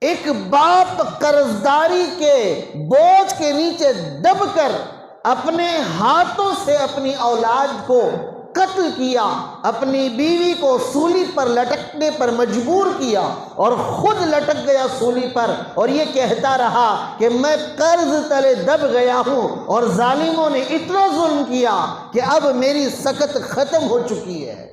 ایک باپ قرضداری کے بوجھ کے نیچے دب کر اپنے ہاتھوں سے اپنی اولاد کو قتل کیا، اپنی بیوی کو سولی پر لٹکنے پر مجبور کیا اور خود لٹک گیا سولی پر، اور یہ کہتا رہا کہ میں قرض تلے دب گیا ہوں اور ظالموں نے اتنا ظلم کیا کہ اب میری سکت ختم ہو چکی ہے۔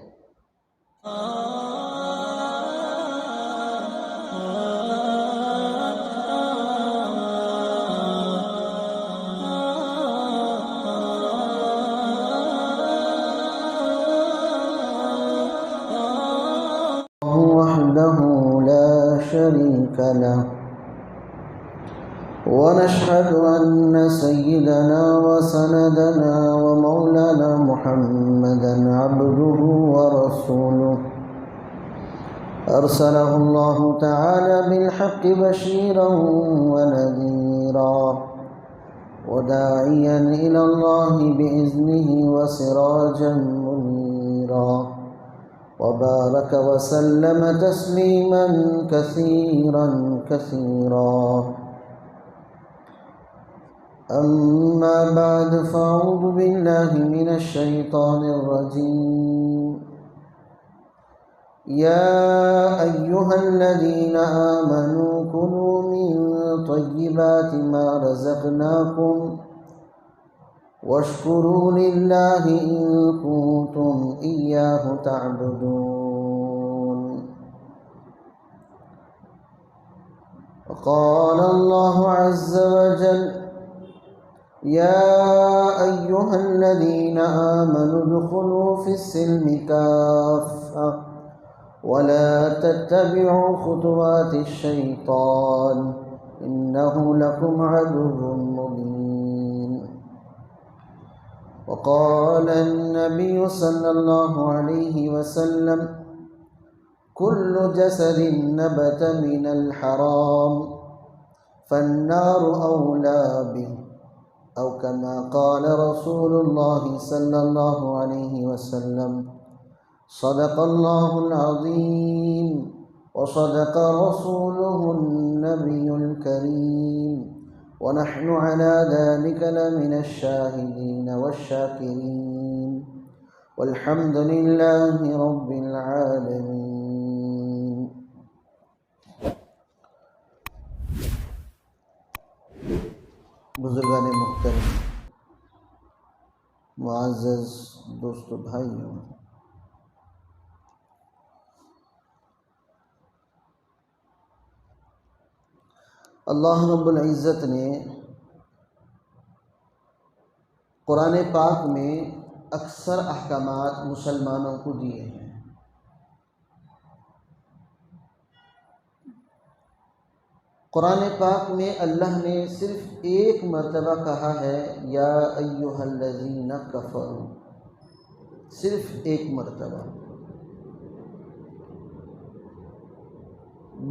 وحده لا شريك له، ونشهد أن سيدنا وسندنا ومولانا محمدا عبده ورسوله، أرسله الله تعالى بالحق بشيرا ونذيرا وداعيا إلى الله بإذنه وسراجا منيرا، وبارك وسلم تسليما كثيرا كثيرا. أما بعد، فأعوذ بالله من الشيطان الرجيم. يا أيها الذين آمنوا كلوا من طيبات ما رزقناكم واشكروا لله إن كنتم إياه تعبدون. وقال الله عز وجل: يا أيها الذين آمنوا ادخلوا في السلم كافة ولا تتبعوا خطوات الشيطان إنه لكم عدو مبين. وقال النبي صلى الله عليه وسلم: كل جسد نبت من الحرام فالنار أولى به، أو كما قال رسول الله صلى الله عليه وسلم. صدق الله العظيم وصدق رسوله النبي الكريم، ونحن على ذلك لمن الشاهدين والشاكرين، والحمد لله رب العالمين. بزرگان محترم، معزز دوستو، بھائیوں، اللہ رب العزت نے قرآن پاک میں اکثر احکامات مسلمانوں کو دیے ہیں۔ قرآن پاک میں اللہ نے صرف ایک مرتبہ کہا ہے یا ایھا الذین کفروا، صرف ایک مرتبہ۔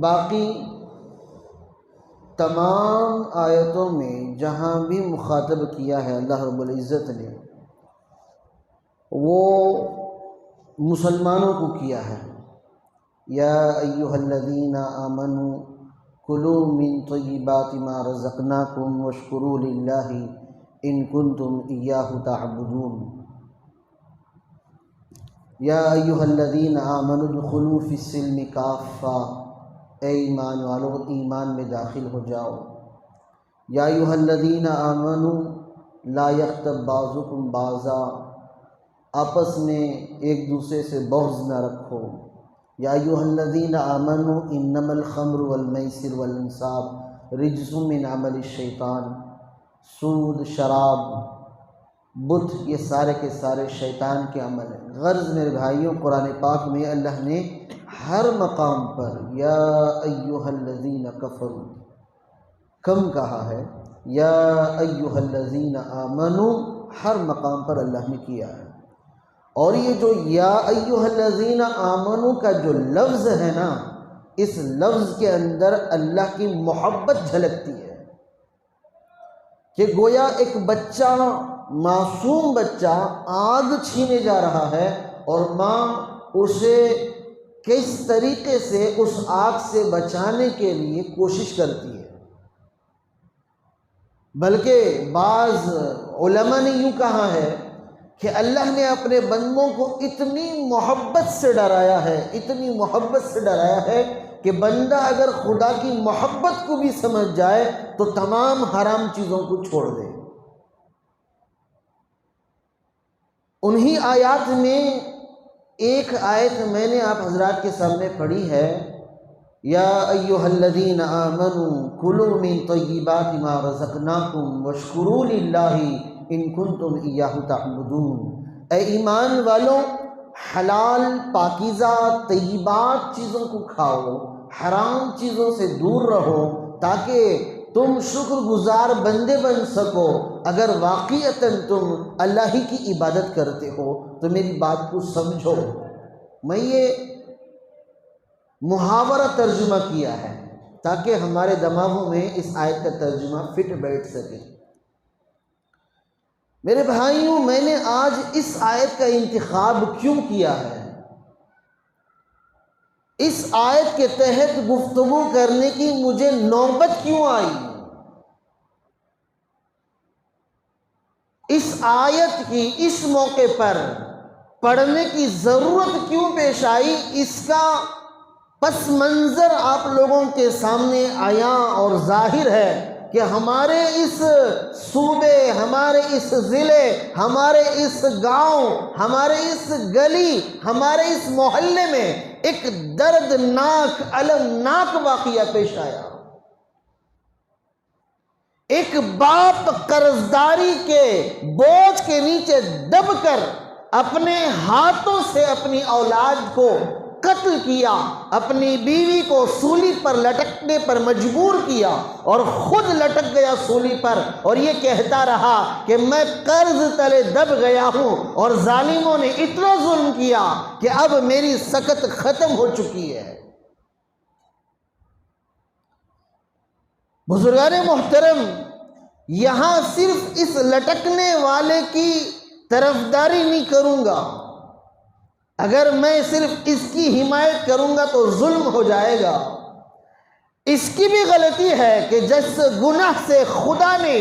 باقی تمام آیتوں میں جہاں بھی مخاطب کیا ہے اللہ رب العزت نے، وہ مسلمانوں کو کیا ہے۔ یا ایھا الذین آمنوا کلوا من طیبات ما رزقناکم واشکروا للہ ان کنتم ایاہ تعبدون۔ یا ایھا الذین آمنوا ادخلوا فی السلم کافہ، اے ایمان والو ایمان میں داخل ہو جاؤ۔ یا ایھا الذین آمنوا لا یغتب بعضکم بعضا، آپس میں ایک دوسرے سے بغض نہ رکھو۔ یا ایھا الذین آمنوا انما الخمر والمیسر والانصاب رجس من عمل الشیطان، سود، شراب، بت، یہ سارے کے سارے شیطان کے عمل ہیں۔ غرض میرے بھائیوں، قرآن پاک میں اللہ نے ہر مقام پر یا ایھا الذین کفروا کم کہا ہے، یا ایھا الذین آمنوا ہر مقام پر اللہ نے کیا ہے۔ اور یہ جو یا ایھا الذین آمنوا کا جو لفظ ہے نا، اس لفظ کے اندر اللہ کی محبت جھلکتی ہے کہ گویا ایک بچہ، معصوم بچہ آگ چھینے جا رہا ہے اور ماں اسے کس طریقے سے اس آگ سے بچانے کے لیے کوشش کرتی ہے۔ بلکہ بعض علماء نے یوں کہا ہے کہ اللہ نے اپنے بندوں کو اتنی محبت سے ڈرایا ہے، اتنی محبت سے ڈرایا ہے کہ بندہ اگر خدا کی محبت کو بھی سمجھ جائے تو تمام حرام چیزوں کو چھوڑ دے۔ انہی آیات میں ایک آیت میں نے آپ حضرات کے سامنے پڑھی ہے، یا ایھا الذین آمنوا کلوا من طیبات ما رزقناکم واشکروا للہ ان کنتم ایاہ تعبدون۔ اے ایمان والو، حلال پاکیزہ طیبات چیزوں کو کھاؤ، حرام چیزوں سے دور رہو، تاکہ تم شکر گزار بندے بن سکو۔ اگر واقعتاً تم اللہ ہی کی عبادت کرتے ہو تو میری بات کو سمجھو۔ میں یہ محاورہ ترجمہ کیا ہے تاکہ ہمارے دماغوں میں اس آیت کا ترجمہ فٹ بیٹھ سکے۔ میرے بھائیوں، میں نے آج اس آیت کا انتخاب کیوں کیا ہے؟ اس آیت کے تحت گفتگو کرنے کی مجھے نوبت کیوں آئی؟ اس آیت کی اس موقع پر پڑھنے کی ضرورت کیوں پیش آئی؟ اس کا پس منظر آپ لوگوں کے سامنے آیا اور ظاہر ہے کہ ہمارے اس صوبے، ہمارے اس ضلع، ہمارے اس گاؤں، ہمارے اس گلی، ہمارے اس محلے میں ایک دردناک، المناک واقعہ پیش آیا۔ ایک باپ قرضداری کے بوجھ کے نیچے دب کر اپنے ہاتھوں سے اپنی اولاد کو قتل کیا، اپنی بیوی کو سولی پر لٹکنے پر مجبور کیا اور خود لٹک گیا سولی پر، اور یہ کہتا رہا کہ میں قرض تلے دب گیا ہوں اور ظالموں نے اتنا ظلم کیا کہ اب میری سکت ختم ہو چکی ہے۔ بزرگان محترم، یہاں صرف اس لٹکنے والے کی طرفداری نہیں کروں گا۔ اگر میں صرف اس کی حمایت کروں گا تو ظلم ہو جائے گا۔ اس کی بھی غلطی ہے کہ جس گناہ سے خدا نے،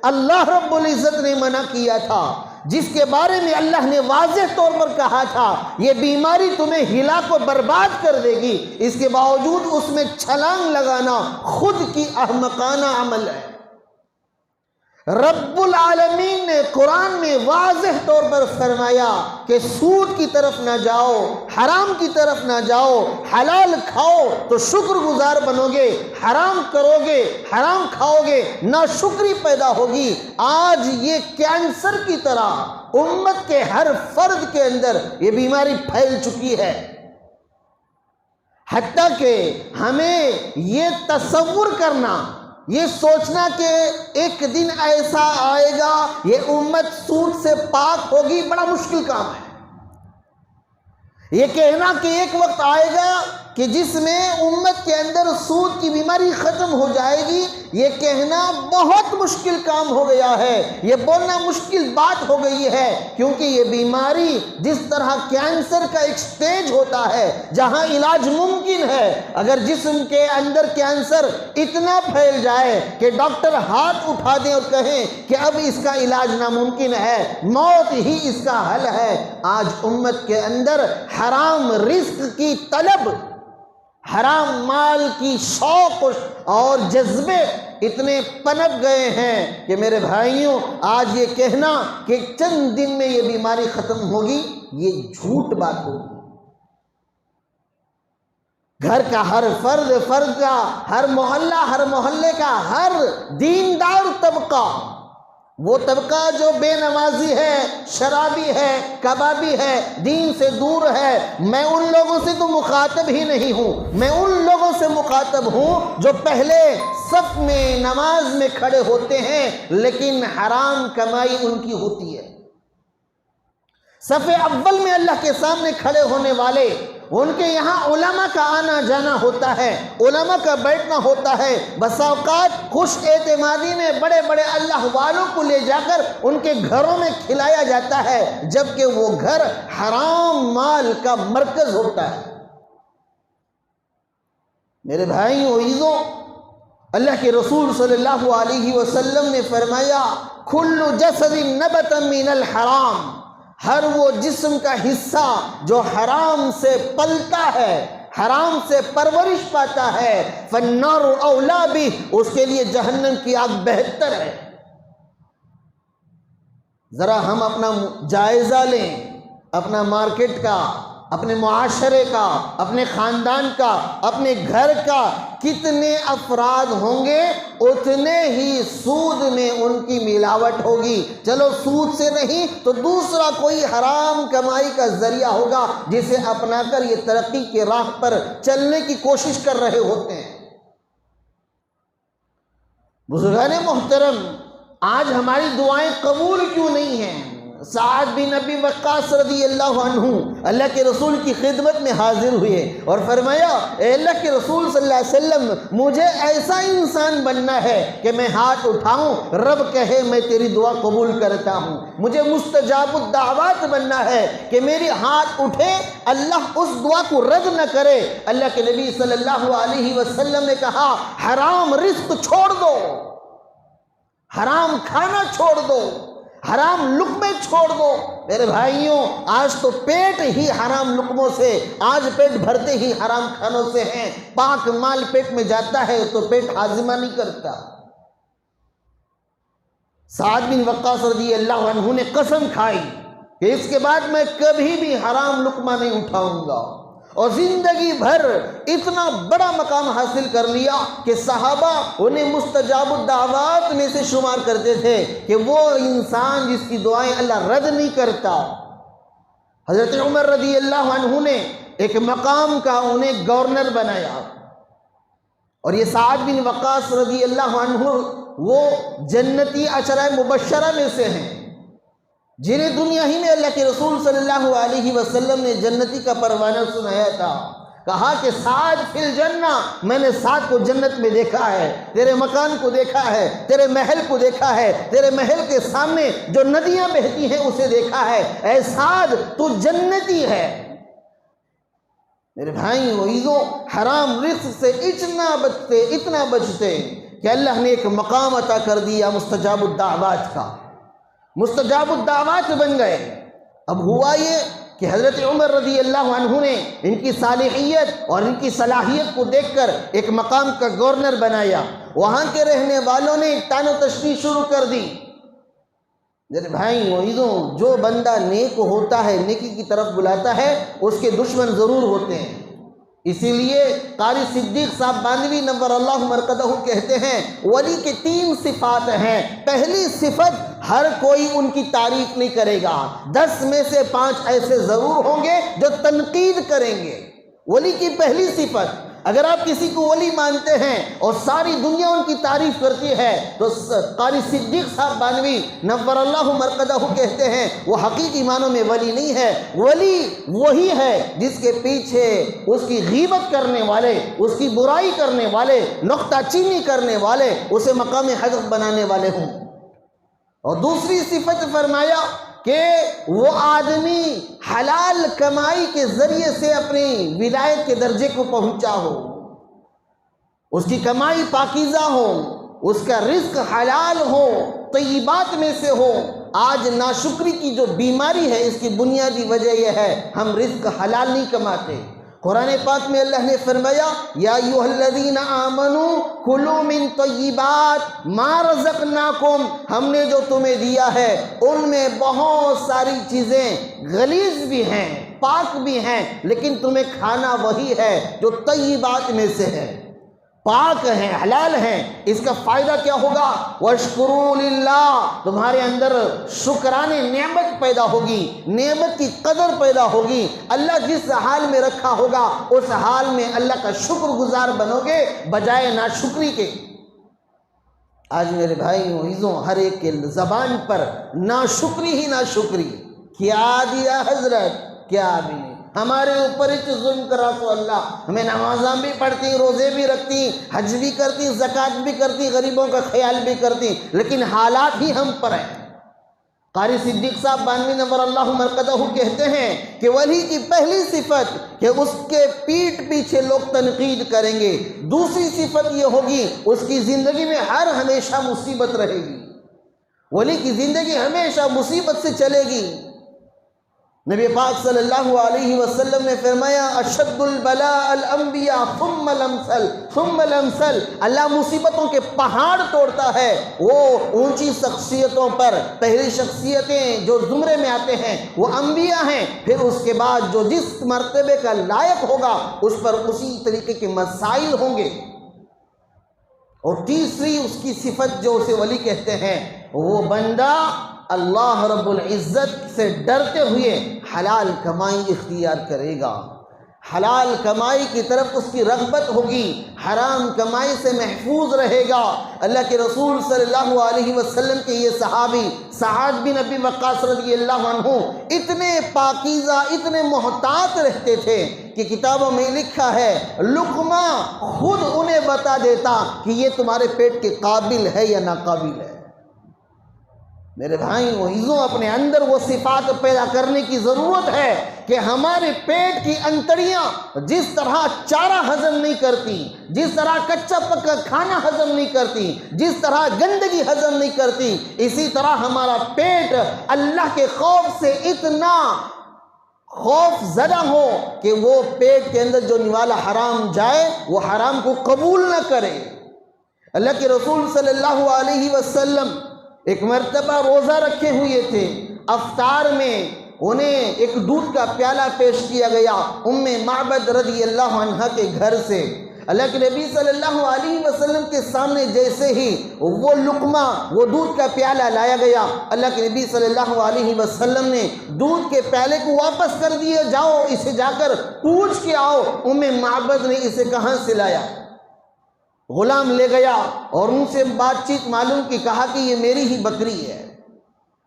اللہ رب العزت نے منع کیا تھا، جس کے بارے میں اللہ نے واضح طور پر کہا تھا یہ بیماری تمہیں ہلاک و برباد کر دے گی، اس کے باوجود اس میں چھلانگ لگانا خود کی احمقانہ عمل ہے۔ رب العالمین نے قرآن میں واضح طور پر فرمایا کہ سود کی طرف نہ جاؤ، حرام کی طرف نہ جاؤ، حلال کھاؤ تو شکر گزار بنو گے، حرام کرو گے، حرام کھاؤ گے، ناشکری پیدا ہوگی۔ آج یہ کینسر کی طرح امت کے ہر فرد کے اندر یہ بیماری پھیل چکی ہے، حتیٰ کہ ہمیں یہ تصور کرنا، یہ سوچنا کہ ایک دن ایسا آئے گا یہ امت سود سے پاک ہوگی، بڑا مشکل کام ہے۔ یہ کہنا کہ ایک وقت آئے گا کہ جس میں امت کے اندر سود کی بیماری ختم ہو جائے گی، یہ کہنا بہت مشکل کام ہو گیا ہے، یہ بولنا مشکل بات ہو گئی ہے، کیونکہ یہ بیماری جس طرح کینسر کا ایک سٹیج ہوتا ہے جہاں علاج ممکن ہے، اگر جسم کے اندر کینسر اتنا پھیل جائے کہ ڈاکٹر ہاتھ اٹھا دیں اور کہیں کہ اب اس کا علاج ناممکن ہے، موت ہی اس کا حل ہے، آج امت کے اندر حرام رزق کی طلب، حرام مال کی شوق اور جذبے اتنے پنپ گئے ہیں کہ میرے بھائیوں، آج یہ کہنا کہ چند دن میں یہ بیماری ختم ہوگی، یہ جھوٹ بات ہوگی۔ گھر کا ہر فرد کا، ہر محلے کا ہر دیندار طبقہ، وہ طبقہ جو بے نمازی ہے، شرابی ہے، کبابی ہے، دین سے دور ہے، میں ان لوگوں سے تو مخاطب ہی نہیں ہوں، میں ان لوگوں سے مخاطب ہوں جو پہلے صف میں نماز میں کھڑے ہوتے ہیں لیکن حرام کمائی ان کی ہوتی ہے۔ صف اول میں اللہ کے سامنے کھڑے ہونے والے، ان کے یہاں علماء کا آنا جانا ہوتا ہے، علماء کا بیٹھنا ہوتا ہے، بس اوقات خوش اعتمادی میں بڑے بڑے اللہ والوں کو لے جا کر ان کے گھروں میں کھلایا جاتا ہے، جبکہ وہ گھر حرام مال کا مرکز ہوتا ہے۔ میرے بھائی و عزیزوں، اللہ کے رسول صلی اللہ علیہ وسلم نے فرمایا کل جسد نبت من الحرام، ہر وہ جسم کا حصہ جو حرام سے پلتا ہے، حرام سے پرورش پاتا ہے، فالنار اولا بھی، اس کے لیے جہنم کی آگ بہتر ہے۔ ذرا ہم اپنا جائزہ لیں، اپنا مارکیٹ کا، اپنے معاشرے کا، اپنے خاندان کا، اپنے گھر کا، کتنے افراد ہوں گے اتنے ہی سود میں ان کی ملاوٹ ہوگی۔ چلو سود سے نہیں تو دوسرا کوئی حرام کمائی کا ذریعہ ہوگا جسے اپنا کر یہ ترقی کے راہ پر چلنے کی کوشش کر رہے ہوتے ہیں۔ بزرگان محترم، آج ہماری دعائیں قبول کیوں نہیں ہیں؟ سعد بن ابی وقاص رضی اللہ عنہ اللہ کے رسول کی خدمت میں حاضر ہوئے اور فرمایا اے اللہ کے رسول صلی اللہ علیہ وسلم، مجھے ایسا انسان بننا ہے کہ میں ہاتھ اٹھاؤں رب کہے میں تیری دعا قبول کرتا ہوں، مجھے مستجاب الدعوات بننا ہے کہ میری ہاتھ اٹھے اللہ اس دعا کو رد نہ کرے۔ اللہ کے نبی صلی اللہ علیہ وسلم نے کہا حرام رزق چھوڑ دو، حرام کھانا چھوڑ دو، حرام لقمے چھوڑ دو۔ میرے بھائیوں، آج تو پیٹ ہی حرام لقموں سے، آج پیٹ بھرتے ہی حرام کھانوں سے ہیں۔ پاک مال پیٹ میں جاتا ہے تو پیٹ ہاضمہ نہیں کرتا۔ سعد بن وقاص رضی اللہ عنہ نے قسم کھائی کہ اس کے بعد میں کبھی بھی حرام لقمہ نہیں اٹھاؤں گا، اور زندگی بھر اتنا بڑا مقام حاصل کر لیا کہ صحابہ انہیں مستجاب الدعوات میں سے شمار کرتے تھے کہ وہ انسان جس کی دعائیں اللہ رد نہیں کرتا۔ حضرت عمر رضی اللہ عنہ نے ایک مقام کا انہیں گورنر بنایا، اور یہ سعد بن وقاص رضی اللہ عنہ وہ جنتی عشرہ مبشرہ میں سے ہیں جنہیں دنیا ہی میں اللہ کے رسول صلی اللہ علیہ وسلم نے جنتی کا پروانہ سنایا تھا۔ کہا کہ سعد فی الجنہ، میں نے سعد کو جنت میں دیکھا ہے، تیرے مکان کو دیکھا ہے، تیرے محل کو دیکھا ہے، تیرے محل کے سامنے جو ندیاں بہتی ہیں اسے دیکھا ہے، اے سعد تو جنتی ہے۔ میرے بھائی و عزیزوں، حرام رزق سے اتنا بچتے کہ اللہ نے ایک مقام عطا کر دیا مستجاب الدعوات کا، مستجاب الدعوات بن گئے۔ اب ہوا یہ کہ حضرت عمر رضی اللہ عنہ نے ان کی صالحیت اور ان کی صلاحیت کو دیکھ کر ایک مقام کا گورنر بنایا۔ وہاں کے رہنے والوں نے طعن و تشنیع شروع کر دی۔ میرے بھائی و عزیزوں، جو بندہ نیک ہوتا ہے، نیکی کی طرف بلاتا ہے، اس کے دشمن ضرور ہوتے ہیں۔ اسی لیے قاری صدیق صاحب باندھوی نور اللہ مرقدہ کہتے ہیں ولی کے 3 صفات ہیں۔ پہلی صفت، ہر کوئی ان کی تعریف نہیں کرے گا، 10 میں سے 5 ایسے ضرور ہوں گے جو تنقید کریں گے۔ ولی کی پہلی صفت، اگر آپ کسی کو ولی مانتے ہیں اور ساری دنیا ان کی تعریف کرتی ہے تو قاری صدیق صاحب باندھوی نور اللہ مرقدہ کہتے ہیں وہ حقیقی معنوں میں ولی نہیں ہے۔ ولی وہی ہے جس کے پیچھے اس کی غیبت کرنے والے، اس کی برائی کرنے والے، نقطہ چینی کرنے والے اسے مقام حضرت بنانے والے ہوں۔ اور دوسری صفت فرمایا کہ وہ آدمی حلال کمائی کے ذریعے سے اپنی ولایت کے درجے کو پہنچا ہو، اس کی کمائی پاکیزہ ہو، اس کا رزق حلال ہو، طیبات میں سے ہو۔ آج ناشکری کی جو بیماری ہے اس کی بنیادی وجہ یہ ہے ہم رزق حلال نہیں کماتے۔ قرآن پاک میں اللہ نے فرمایا یا ایھا الذین آمنوا کلوا من طیبات ما رزقناکم، ہم نے جو تمہیں دیا ہے ان میں بہت ساری چیزیں غلیظ بھی ہیں، پاک بھی ہیں، لیکن تمہیں کھانا وہی ہے جو طیبات میں سے ہے، پاک ہیں، حلال ہیں۔ اس کا فائدہ کیا ہوگا؟ وَاشْكُرُوا لِلَّهِ، تمہارے اندر شکران نعمت پیدا ہوگی، نعمت کی قدر پیدا ہوگی۔ اللہ جس حال میں رکھا ہوگا اس حال میں اللہ کا شکر گزار بنو گے بجائے ناشکری کے۔ آج میرے بھائی و عزیزوں، ہر ایک کے زبان پر ناشکری ہی ناشکری، کیا دیا حضرت، کیا بھی نہیں، ہمارے اوپر ہی ظلم کرا تو اللہ، ہمیں نمازاں بھی پڑھتی، روزے بھی رکھتی، حج بھی کرتی، زکوٰۃ بھی کرتی، غریبوں کا خیال بھی کرتی، لیکن حالات ہی ہم پر ہیں۔ قاری صدیق صاحب 92 نمبر اللہ مرقدہ کہتے ہیں کہ ولی کی پہلی صفت کہ اس کے پیٹھ پیچھے لوگ تنقید کریں گے، دوسری صفت یہ ہوگی اس کی زندگی میں ہمیشہ مصیبت رہے گی، ولی کی زندگی ہمیشہ مصیبت سے چلے گی۔ نبی پاک صلی اللہ علیہ وسلم نے فرمایا اشد البلاء الانبیاء ثم الامثل ثم الامثل، اللہ مصیبتوں کے پہاڑ توڑتا ہے وہ اونچی شخصیتوں پر۔ پہلی شخصیتیں جو زمرے میں آتے ہیں وہ انبیاء ہیں، پھر اس کے بعد جو جس مرتبے کا لائق ہوگا اس پر اسی طریقے کے مسائل ہوں گے۔ اور تیسری اس کی صفت جو اسے ولی کہتے ہیں، وہ بندہ اللہ رب العزت سے ڈرتے ہوئے حلال کمائی اختیار کرے گا، حلال کمائی کی طرف اس کی رغبت ہوگی، حرام کمائی سے محفوظ رہے گا۔ اللہ کے رسول صلی اللہ علیہ وسلم کے یہ صحابی سعد بن ابی وقاص رضی اللہ عنہ اتنے پاکیزہ، اتنے محتاط رہتے تھے کہ کتابوں میں لکھا ہے لقمہ خود انہیں بتا دیتا کہ یہ تمہارے پیٹ کے قابل ہے یا ناقابل ہے۔ میرے بھائی وعیزوں، اپنے اندر وہ صفات پیدا کرنے کی ضرورت ہے کہ ہمارے پیٹ کی انتڑیاں جس طرح چارہ ہضم نہیں کرتی، جس طرح کچا پکا کھانا ہضم نہیں کرتی، جس طرح گندگی ہضم نہیں کرتی، اسی طرح ہمارا پیٹ اللہ کے خوف سے اتنا خوف زدہ ہو کہ وہ پیٹ کے اندر جو نوالا حرام جائے وہ حرام کو قبول نہ کرے۔ اللہ کے رسول صلی اللہ علیہ وسلم ایک مرتبہ روزہ رکھے ہوئے تھے، افطار میں انہیں ایک دودھ کا پیالہ پیش کیا گیا معبد رضی اللہ عنہ کے گھر سے۔ اللہ کے نبی صلی اللہ علیہ وسلم کے سامنے جیسے ہی وہ لقمہ، وہ دودھ کا پیالہ لایا گیا، اللہ کے نبی صلی اللہ علیہ وسلم نے دودھ کے پیالے کو واپس کر دیا، جاؤ اسے جا کر پوچھ کے آؤ معبد نے اسے کہاں سے لایا۔ غلام لے گیا اور ان سے بات چیت معلوم کی، کہا کہ یہ میری ہی بکری ہے،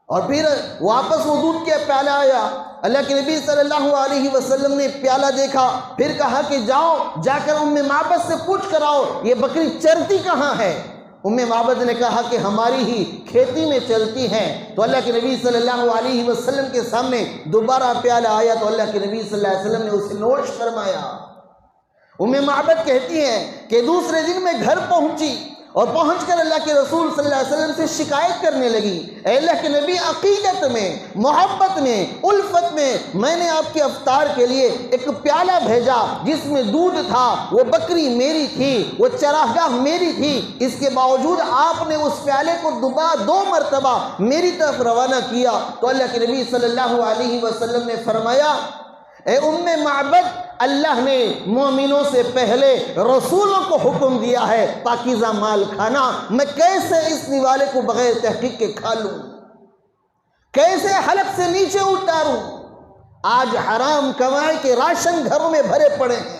اور پھر واپس وہ دودھ کے پیالہ آیا۔ اللہ کے نبی صلی اللہ علیہ وسلم نے پیالہ دیکھا، پھر کہا کہ جاؤ جا کر معبد سے پوچھ کر آؤ یہ بکری چرتی کہاں ہے۔ معبد نے کہا کہ ہماری ہی کھیتی میں چلتی ہے۔ تو اللہ کے نبی صلی اللہ علیہ وسلم کے سامنے دوبارہ پیالہ آیا تو اللہ کے نبی صلی اللہ علیہ وسلم نے اسے نوش فرمایا۔ معبد کہتی ہیں کہ دوسرے دن میں گھر پہنچی اور پہنچ کر اللہ کے رسول صلی اللہ علیہ وسلم سے شکایت کرنے لگی، اے اللہ کے نبی، عقیدت میں، محبت میں، الفت میں نے آپ کے افطار کے لیے ایک پیالہ بھیجا جس میں دودھ تھا، وہ بکری میری تھی، وہ چراگاہ میری تھی، اس کے باوجود آپ نے اس پیالے کو دو مرتبہ میری طرف روانہ کیا۔ تو اللہ کے نبی صلی اللہ علیہ وسلم نے فرمایا، اے معبد، اللہ نے مومنوں سے پہلے رسولوں کو حکم دیا ہے پاکیزہ مال کھانا، میں کیسے اس نوالے کو بغیر تحقیق کے کھا لوں، کیسے حلق سے نیچے اتاروں؟ آج حرام کمائی کے راشن گھروں میں بھرے پڑے ہیں،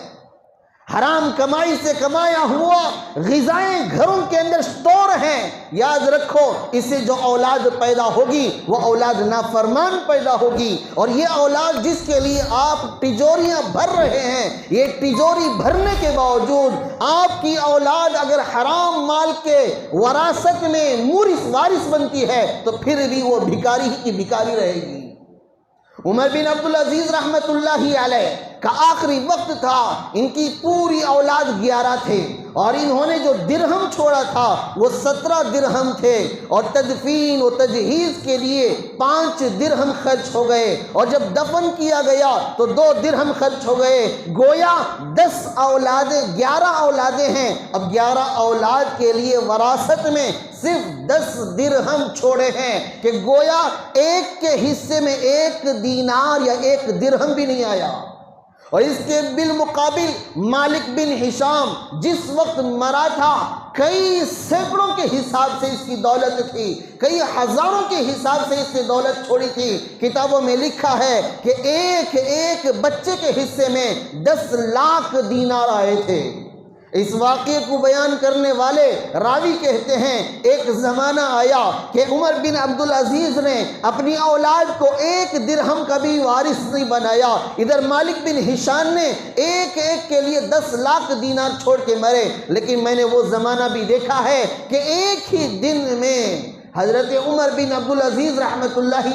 حرام کمائی سے کمایا ہوا غذائیں گھروں کے اندر سٹور ہیں۔ یاد رکھو، اس سے جو اولاد پیدا ہوگی وہ اولاد نافرمان پیدا ہوگی، اور یہ اولاد جس کے لیے آپ تجوریاں بھر رہے ہیں، یہ تجوری بھرنے کے باوجود آپ کی اولاد اگر حرام مال کے وراثت میں وارث بنتی ہے تو پھر بھی وہ بھکاری ہی کی بھکاری رہے گی۔ عمر بن عبدالعزیز رحمت اللہ علیہ کا آخری وقت تھا، ان کی پوری اولاد 11 تھے، اور انہوں نے جو درہم چھوڑا تھا وہ 17 درہم تھے، اور تدفین و تجہیز کے لیے 5 درہم خرچ ہو گئے، اور جب دفن کیا گیا تو 2 درہم خرچ ہو گئے۔ گویا 11 اولادیں ہیں، اب 11 اولاد کے لیے وراثت میں صرف 10 درہم چھوڑے ہیں، کہ گویا ایک کے حصے میں 1 دینار یا 1 درہم بھی نہیں آیا۔ اور اس کے بالمقابل مالک بن ہشام جس وقت مرا تھا، کئی سینکڑوں کے حساب سے اس کی دولت تھی، کئی ہزاروں کے حساب سے اس نے دولت چھوڑی تھی۔ کتابوں میں لکھا ہے کہ ایک بچے کے حصے میں 10 لاکھ دینار آئے تھے۔ اس واقعے کو بیان کرنے والے راوی کہتے ہیں، ایک زمانہ آیا کہ عمر بن عبدالعزیز نے اپنی اولاد کو 1 درہم کا بھی وارث نہیں بنایا، ادھر مالک بن ہشام نے ایک کے لیے 10 لاکھ دینار چھوڑ کے مرے۔ لیکن میں نے وہ زمانہ بھی دیکھا ہے کہ ایک ہی دن میں حضرت عمر بن عبدالعزیز رحمۃ اللہ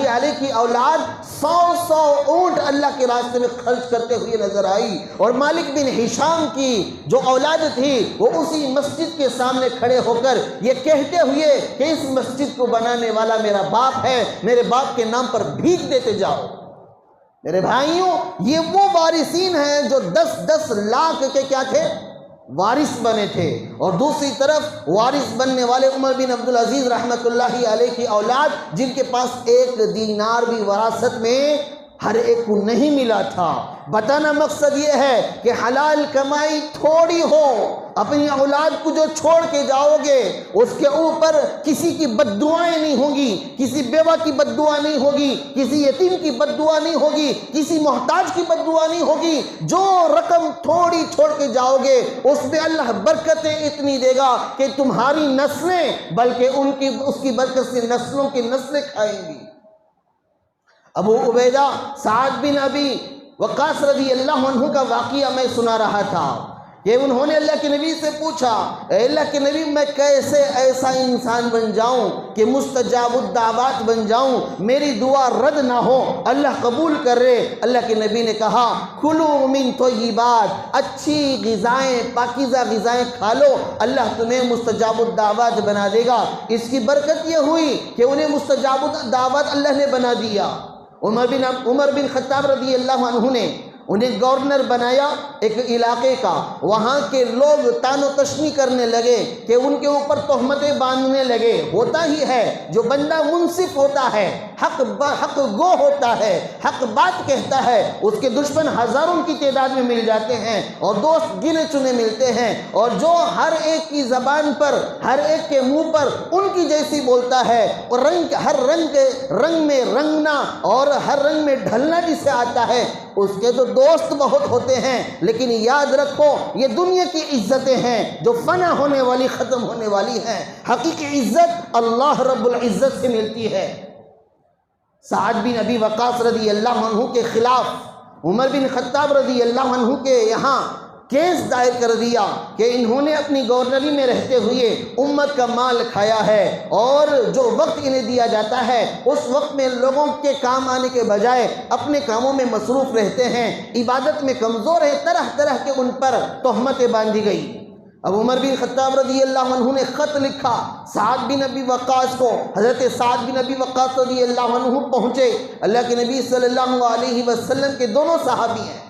علیہ کی اولاد 100 اونٹ اللہ کے راستے میں خرچ کرتے ہوئے نظر آئی، اور مالک بن ہشام کی جو اولاد تھی وہ اسی مسجد کے سامنے کھڑے ہو کر یہ کہتے ہوئے کہ اس مسجد کو بنانے والا میرا باپ ہے، میرے باپ کے نام پر بھیک دیتے جاؤ۔ میرے بھائیوں، یہ وہ وارثین ہیں جو 10 لاکھ کے کیا تھے؟ وارث بنے تھے، اور دوسری طرف وارث بننے والے عمر بن عبدالعزیز رحمۃ اللہ علیہ کی اولاد جن کے پاس 1 دینار بھی وراثت میں ہر ایک کو نہیں ملا تھا۔ بتانا مقصد یہ ہے کہ حلال کمائی تھوڑی ہو، اپنی اولاد کو جو چھوڑ کے جاؤ گے اس کے اوپر کسی کی بد دعائیں نہیں ہوں گی، کسی بیوہ کی بد دعا نہیں ہوگی، کسی یتیم کی بد دعا نہیں ہوگی، کسی محتاج کی بد دعا نہیں ہوگی۔ جو رقم تھوڑی چھوڑ کے جاؤ گے اس میں اللہ برکتیں اتنی دے گا کہ تمہاری نسلیں بلکہ اس کی برکت سے نسلوں کی نسلیں کھائیں گی۔ ابو عبیدہ سعد بن ابی وقاص رضی اللہ عنہ کا واقعہ میں سنا رہا تھا کہ انہوں نے اللہ کے نبی سے پوچھا، اے اللہ کے نبی میں کیسے ایسا انسان بن جاؤں کہ مستجاب الدعوات بن جاؤں، میری دعا رد نہ ہو، اللہ قبول کر رہے۔ اللہ کے نبی نے کہا، کلوا من طیبات، اچھی غذائیں، پاکیزہ غذائیں کھا لو، اللہ تمہیں مستجاب الدعوات بنا دے گا۔ اس کی برکت یہ ہوئی کہ انہیں مستجاب الدعوات اللہ نے بنا دیا۔ عمر بن خطاب رضی اللہ عنہ نے انہیں گورنر بنایا ایک علاقے کا، وہاں کے لوگ تان و تشنی کرنے لگے کہ ان کے اوپر تہمتیں باندھنے لگے۔ ہوتا ہی ہے، جو بندہ منصف ہوتا ہے، حق گو ہوتا ہے، حق بات کہتا ہے، اس کے دشمن ہزاروں کی تعداد میں مل جاتے ہیں اور دوست گنے چنے ملتے ہیں، اور جو ہر ایک کی زبان پر، ہر ایک کے منہ پر ان کی جیسی بولتا ہے، اور ہر رنگ میں رنگنا اور ہر رنگ میں ڈھلنا جسے آتا ہے، اس کے تو دوست بہت ہوتے ہیں، لیکن یاد رکھو یہ دنیا کی عزتیں ہیں جو فنا ہونے والی، ختم ہونے والی ہیں۔ حقیقی عزت اللہ رب العزت سے ملتی ہے۔ سعد بن ابی وقاص رضی اللہ عنہ کے خلاف عمر بن خطاب رضی اللہ عنہ کے یہاں کیس دائر کر دیا کہ انہوں نے اپنی گورنری میں رہتے ہوئے امت کا مال کھایا ہے، اور جو وقت انہیں دیا جاتا ہے اس وقت میں لوگوں کے کام آنے کے بجائے اپنے کاموں میں مصروف رہتے ہیں، عبادت میں کمزور ہیں، طرح طرح کے ان پر تہمتیں باندھی گئی۔ اب عمر بن خطاب رضی اللہ عنہ نے خط لکھا سعد بن ابی وقاص کو۔ حضرت سعد بن ابی وقاص رضی اللہ عنہ پہنچے، اللہ کے نبی صلی اللہ علیہ وسلم کے دونوں صحابی ہیں،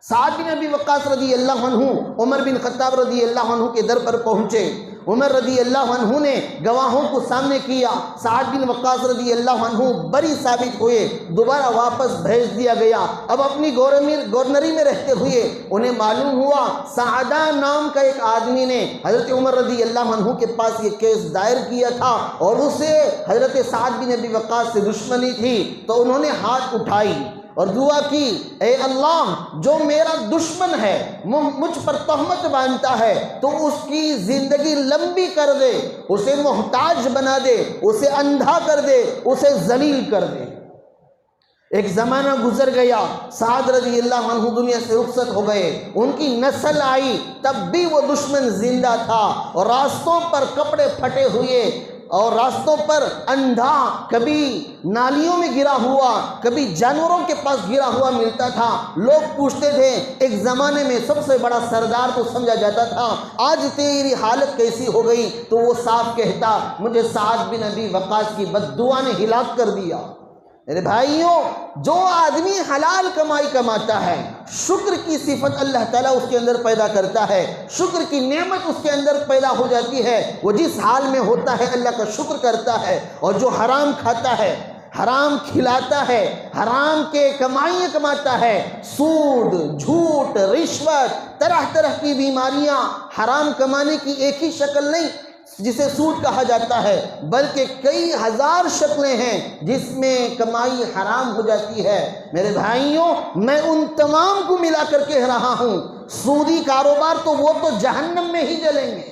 سعد بن ابی وقاص رضی اللہ عنہ عمر بن خطاب رضی اللہ عنہ کے در پر پہنچے۔ عمر رضی اللہ عنہ نے گواہوں کو سامنے کیا، سعد بن وقاص رضی اللہ عنہ بری ثابت ہوئے، دوبارہ واپس بھیج دیا گیا۔ اب اپنی گورنری میں رہتے ہوئے انہیں معلوم ہوا سعدہ نام کا ایک آدمی نے حضرت عمر رضی اللہ عنہ کے پاس یہ کیس دائر کیا تھا، اور اسے حضرت سعد بن ابی وقاص سے دشمنی تھی، تو انہوں نے ہاتھ اٹھائی اور دعا کی، اے اللہ جو میرا دشمن ہے، مجھ پر تہمت باندھتا ہے، تو اس کی زندگی لمبی کر دے، اسے محتاج بنا دے، اسے اندھا کر دے، اسے ذلیل کر دے۔ ایک زمانہ گزر گیا، سعد رضی اللہ عنہ دنیا سے رخصت ہو گئے، ان کی نسل آئی، تب بھی وہ دشمن زندہ تھا، اور راستوں پر کپڑے پھٹے ہوئے اور راستوں پر اندھا، کبھی نالیوں میں گرا ہوا، کبھی جانوروں کے پاس گرا ہوا ملتا تھا۔ لوگ پوچھتے تھے، ایک زمانے میں سب سے بڑا سردار تو سمجھا جاتا تھا، آج تیری حالت کیسی ہو گئی؟ تو وہ صاف کہتا، مجھے سعد بن ابی وقاص کی بد دعا نے ہلاک کر دیا۔ میرے بھائیوں، جو آدمی حلال کمائی کماتا ہے، شکر کی صفت اللہ تعالیٰ اس کے اندر پیدا کرتا ہے، شکر کی نعمت اس کے اندر پیدا ہو جاتی ہے، وہ جس حال میں ہوتا ہے اللہ کا شکر کرتا ہے۔ اور جو حرام کھاتا ہے، حرام کھلاتا ہے، حرام کے کمائیاں کماتا ہے، سود، جھوٹ، رشوت، طرح طرح کی بیماریاں، حرام کمانے کی ایک ہی شکل نہیں جسے سود کہا جاتا ہے، بلکہ کئی ہزار شکلیں ہیں جس میں کمائی حرام ہو جاتی ہے۔ میرے بھائیوں، میں ان تمام کو ملا کر کہہ رہا ہوں، سودی کاروبار تو وہ تو جہنم میں ہی جلیں گے،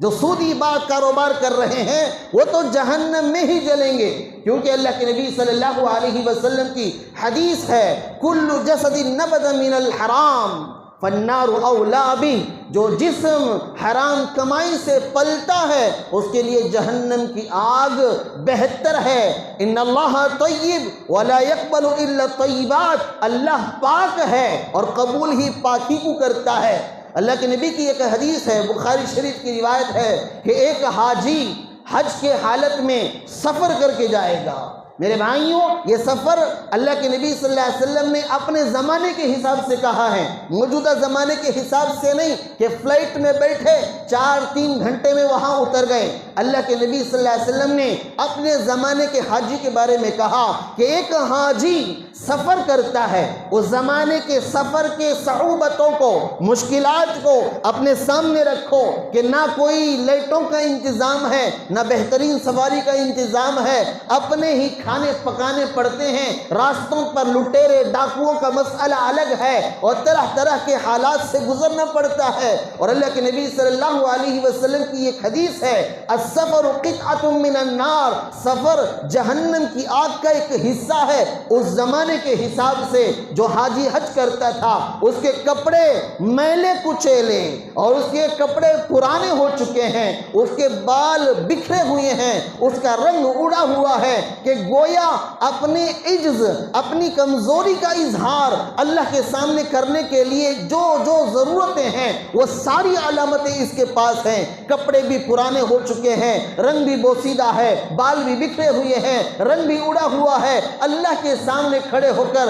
جو سودی کاروبار کر رہے ہیں وہ تو جہنم میں ہی جلیں گے، کیونکہ اللہ کے نبی صلی اللہ علیہ وسلم کی حدیث ہے، کل جسد نبت من الحرام فالنار اولا بھی، جو جسم حرام کمائی سے پلتا ہے اس کے لیے جہنم کی آگ بہتر ہے۔ ان اللہ طیب ولا يقبل الا الطیبات، اللہ پاک ہے اور قبول ہی پاکی کو کرتا ہے۔ اللہ کے نبی کی ایک حدیث ہے، بخاری شریف کی روایت ہے کہ ایک حاجی حج کے حالت میں سفر کر کے جائے گا۔ میرے بھائیوں، یہ سفر اللہ کے نبی صلی اللہ علیہ وسلم نے اپنے زمانے کے حساب سے کہا ہے، موجودہ زمانے کے حساب سے نہیں کہ فلائٹ میں بیٹھے 4-3 گھنٹے میں وہاں اتر گئے۔ اللہ کے نبی صلی اللہ علیہ وسلم نے اپنے زمانے کے حاجی کے بارے میں کہا کہ ایک حاجی سفر کرتا ہے، اس زمانے کے سفر کے صعوبتوں کو، مشکلات کو اپنے سامنے رکھو کہ نہ کوئی لائٹوں کا انتظام ہے، نہ بہترین سواری کا انتظام ہے، اپنے ہی کھانے پکانے پڑتے ہیں، راستوں پر لٹیرے ڈاکوؤں کا مسئلہ الگ ہے اور طرح طرح کے حالات سے گزرنا پڑتا ہے۔ اور اللہ کے نبی صلی اللہ علیہ وسلم کی ایک حدیث ہے، السفر قطعۃ من النار، سفر جہنم کی آگ کا ایک حصہ ہے۔ اس زمانے کے حساب سے جو حاجی حج کرتا تھا اس کے کپڑے میلے کچیلے اور اس کے کپڑے پرانے ہو چکے ہیں، اس کے بال بکھرے ہوئے ہیں، اس کا رنگ اڑا ہوا ہے کہ گویا اپنے عجز، اپنی کمزوری کا اظہار اللہ کے سامنے کرنے کے لیے جو جو ضرورتیں ہیں وہ ساری علامتیں اس کے پاس ہیں۔ کپڑے بھی پرانے ہو چکے ہیں، رنگ بھی بوسیدہ ہے، بال بھی بکھرے ہوئے ہیں، رنگ بھی اڑا ہوا ہے۔ اللہ کے سامنے کھڑے ہو کر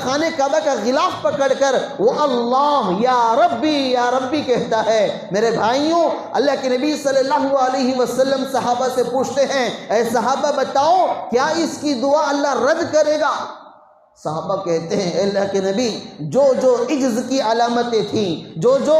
خانہ کعبہ کا غلاف پکڑ کر وہ اللہ یا ربی کہتا ہے۔ میرے بھائیوں، اللہ کے نبی صلی اللہ علیہ وسلم صحابہ سے پوچھتے ہیں، اے صحابہ بتاؤ کیا اس کی دعا اللہ رد کرے گا؟ صحابہ کہتے ہیں، اے اللہ کے نبی، جو جو عجز کی علامتیں تھیں، جو جو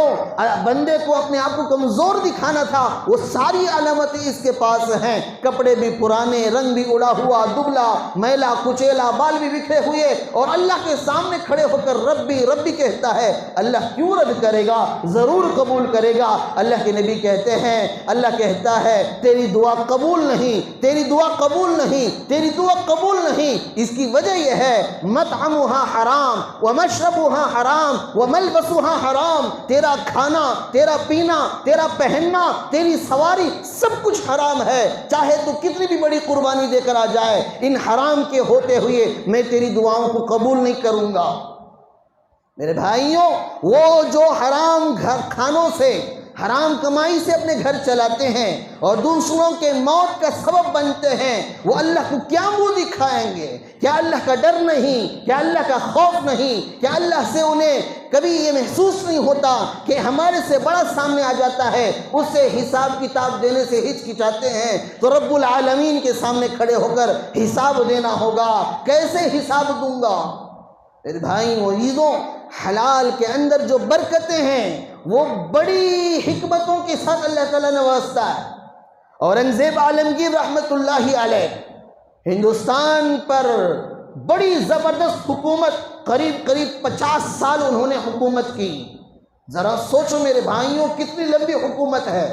بندے کو اپنے آپ کو کمزور دکھانا تھا، وہ ساری علامتیں اس کے پاس ہیں۔ کپڑے بھی پرانے، رنگ بھی اڑا ہوا، دبلا میلا کچیلا، بال بھی بکھرے ہوئے، اور اللہ کے سامنے کھڑے ہو کر ربی کہتا ہے۔ اللہ کیوں رد کرے گا؟ ضرور قبول کرے گا۔ اللہ کے نبی کہتے ہیں، اللہ کہتا ہے تیری دعا قبول نہیں، تیری دعا قبول نہیں، تیری دعا قبول نہیں۔ اس کی وجہ یہ ہے مطعمها حرام ومشربها حرام وملبسها حرام، تیرا کھانا، تیرا پینا، تیرا پہننا، تیری سواری، سب کچھ حرام ہے۔ چاہے تو کتنی بھی بڑی قربانی دے کر آ جائے، ان حرام کے ہوتے ہوئے میں تیری دعاؤں کو قبول نہیں کروں گا۔ میرے بھائیوں، وہ جو حرام کھانوں سے، حرام کمائی سے اپنے گھر چلاتے ہیں اور دوسروں کے موت کا سبب بنتے ہیں، وہ اللہ کو کیا منہ دکھائیں گے؟ کیا اللہ کا ڈر نہیں؟ کیا اللہ کا خوف نہیں؟ کیا اللہ سے انہیں کبھی یہ محسوس نہیں ہوتا کہ ہمارے سے بڑا سامنے آ جاتا ہے، اس سے حساب کتاب دینے سے ہچکچاتے ہیں تو رب العالمین کے سامنے کھڑے ہو کر حساب دینا ہوگا، کیسے حساب دوں گا؟ میرے بھائیوں عزیزوں، حلال کے اندر جو برکتیں ہیں وہ بڑی حکمتوں کے ساتھ اللہ تعالیٰ نوازتا ہے۔ اورنگزیب عالمگیر رحمت اللہ علیہ ہندوستان پر بڑی زبردست حکومت، قریب 50 سال انہوں نے حکومت کی۔ ذرا سوچو میرے بھائیوں، کتنی لمبی حکومت ہے۔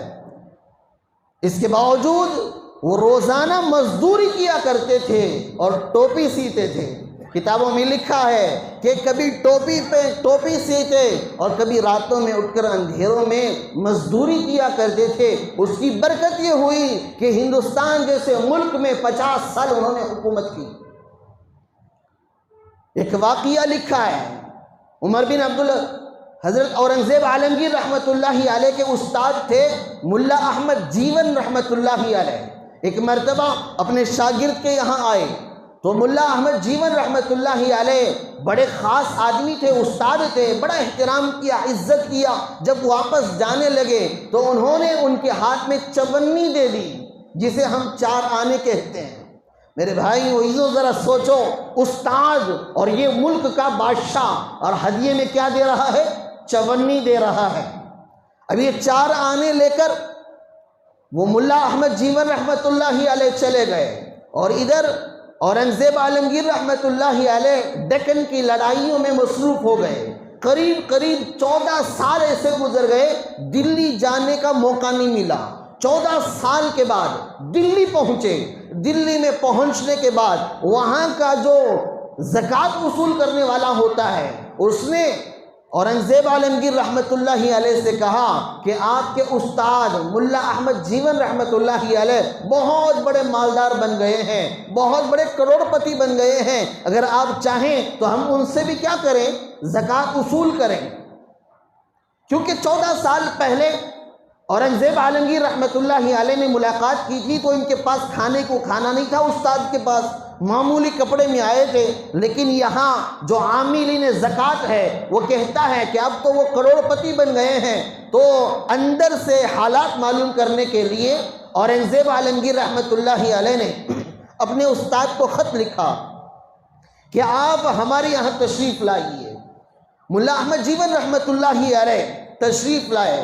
اس کے باوجود وہ روزانہ مزدوری کیا کرتے تھے اور ٹوپی سیتے تھے۔ کتابوں میں لکھا ہے کہ کبھی ٹوپی سیتے اور کبھی راتوں میں اٹھ کر اندھیروں میں مزدوری کیا کرتے تھے۔ اس کی برکت یہ ہوئی کہ ہندوستان جیسے ملک میں 50 سال انہوں نے حکومت کی۔ ایک واقعہ لکھا ہے، عمر بن حضرت اورنگزیب عالمگیر رحمت اللہ علیہ کے استاد تھے ملا احمد جیون رحمت اللہ علیہ۔ ایک مرتبہ اپنے شاگرد کے یہاں آئے تو ملا احمد جیون رحمت اللہ علیہ بڑے خاص آدمی تھے، استاد تھے، بڑا احترام کیا، عزت کیا۔ جب واپس جانے لگے تو انہوں نے ان کے ہاتھ میں چونی دے دی، جسے ہم 4 آنے کہتے ہیں۔ میرے بھائی عزیزو، ذرا سوچو، استاد اور یہ ملک کا بادشاہ، اور ہدیے میں کیا دے رہا ہے؟ چونی دے رہا ہے۔ اب یہ 4 آنے لے کر وہ ملا احمد جیون رحمت اللہ علیہ چلے گئے، اور ادھر اورنگزیب عالمگیر رحمت اللہ علیہ ڈکن کی لڑائیوں میں مصروف ہو گئے۔ قریب 14 سال ایسے گزر گئے، دلی جانے کا موقع نہیں ملا۔ 14 سال کے بعد دلی پہنچے۔ دلی میں پہنچنے کے بعد وہاں کا جو زکوٰۃ وصول کرنے والا ہوتا ہے، اس نے اورنگزیب عالمگیر رحمۃ اللہ علیہ سے کہا کہ آپ کے استاد ملا احمد جیون رحمۃ اللہ علیہ بہت بڑے مالدار بن گئے ہیں، بہت بڑے کروڑ پتی بن گئے ہیں، اگر آپ چاہیں تو ہم ان سے بھی کیا کریں، زکوٰۃ وصول کریں۔ کیونکہ 14 سال پہلے اورنگزیب عالمگیر رحمۃ اللہ علیہ نے ملاقات کی تھی تو ان کے پاس کھانے کو کھانا نہیں تھا، استاد کے پاس معمولی کپڑے میں آئے تھے، لیکن یہاں جو عاملین زکوٰۃ ہے وہ کہتا ہے کہ اب تو وہ کروڑ پتی بن گئے ہیں، تو اندر سے حالات معلوم کرنے کے لیے اورنگزیب عالمگیر رحمۃ اللہ علیہ نے اپنے استاد کو خط لکھا کہ آپ ہمارے یہاں تشریف لائیے۔ ملا احمد جیون رحمۃ اللہ علیہ تشریف لائے،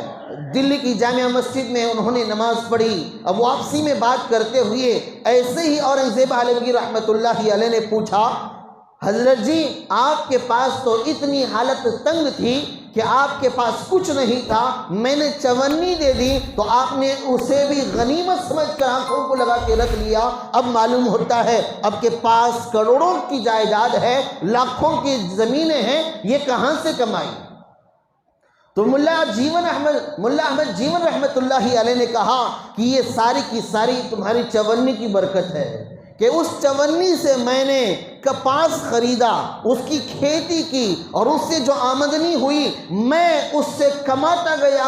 دلی کی جامع مسجد میں انہوں نے نماز پڑھی۔ اب واپسی میں بات کرتے ہوئے ایسے ہی اورنگزیب عالمگیر رحمۃ اللہ علیہ نے پوچھا، حضرت جی آپ کے پاس تو اتنی حالت تنگ تھی کہ آپ کے پاس کچھ نہیں تھا، میں نے چونی دے دی تو آپ نے اسے بھی غنیمت سمجھ کر آنکھوں کو لگا کے رکھ لیا، اب معلوم ہوتا ہے اب کے پاس کروڑوں کی جائیداد ہے، لاکھوں کی زمینیں ہیں، یہ کہاں سے کمائی؟ تو ملا احمد جیون رحمۃ اللہ علیہ نے کہا کہ یہ ساری کی ساری تمہاری چونی کی برکت ہے کہ اس چونی سے میں نے کپاس خریدا، اس کی کھیتی کی اور اس سے جو آمدنی ہوئی میں اس سے کماتا گیا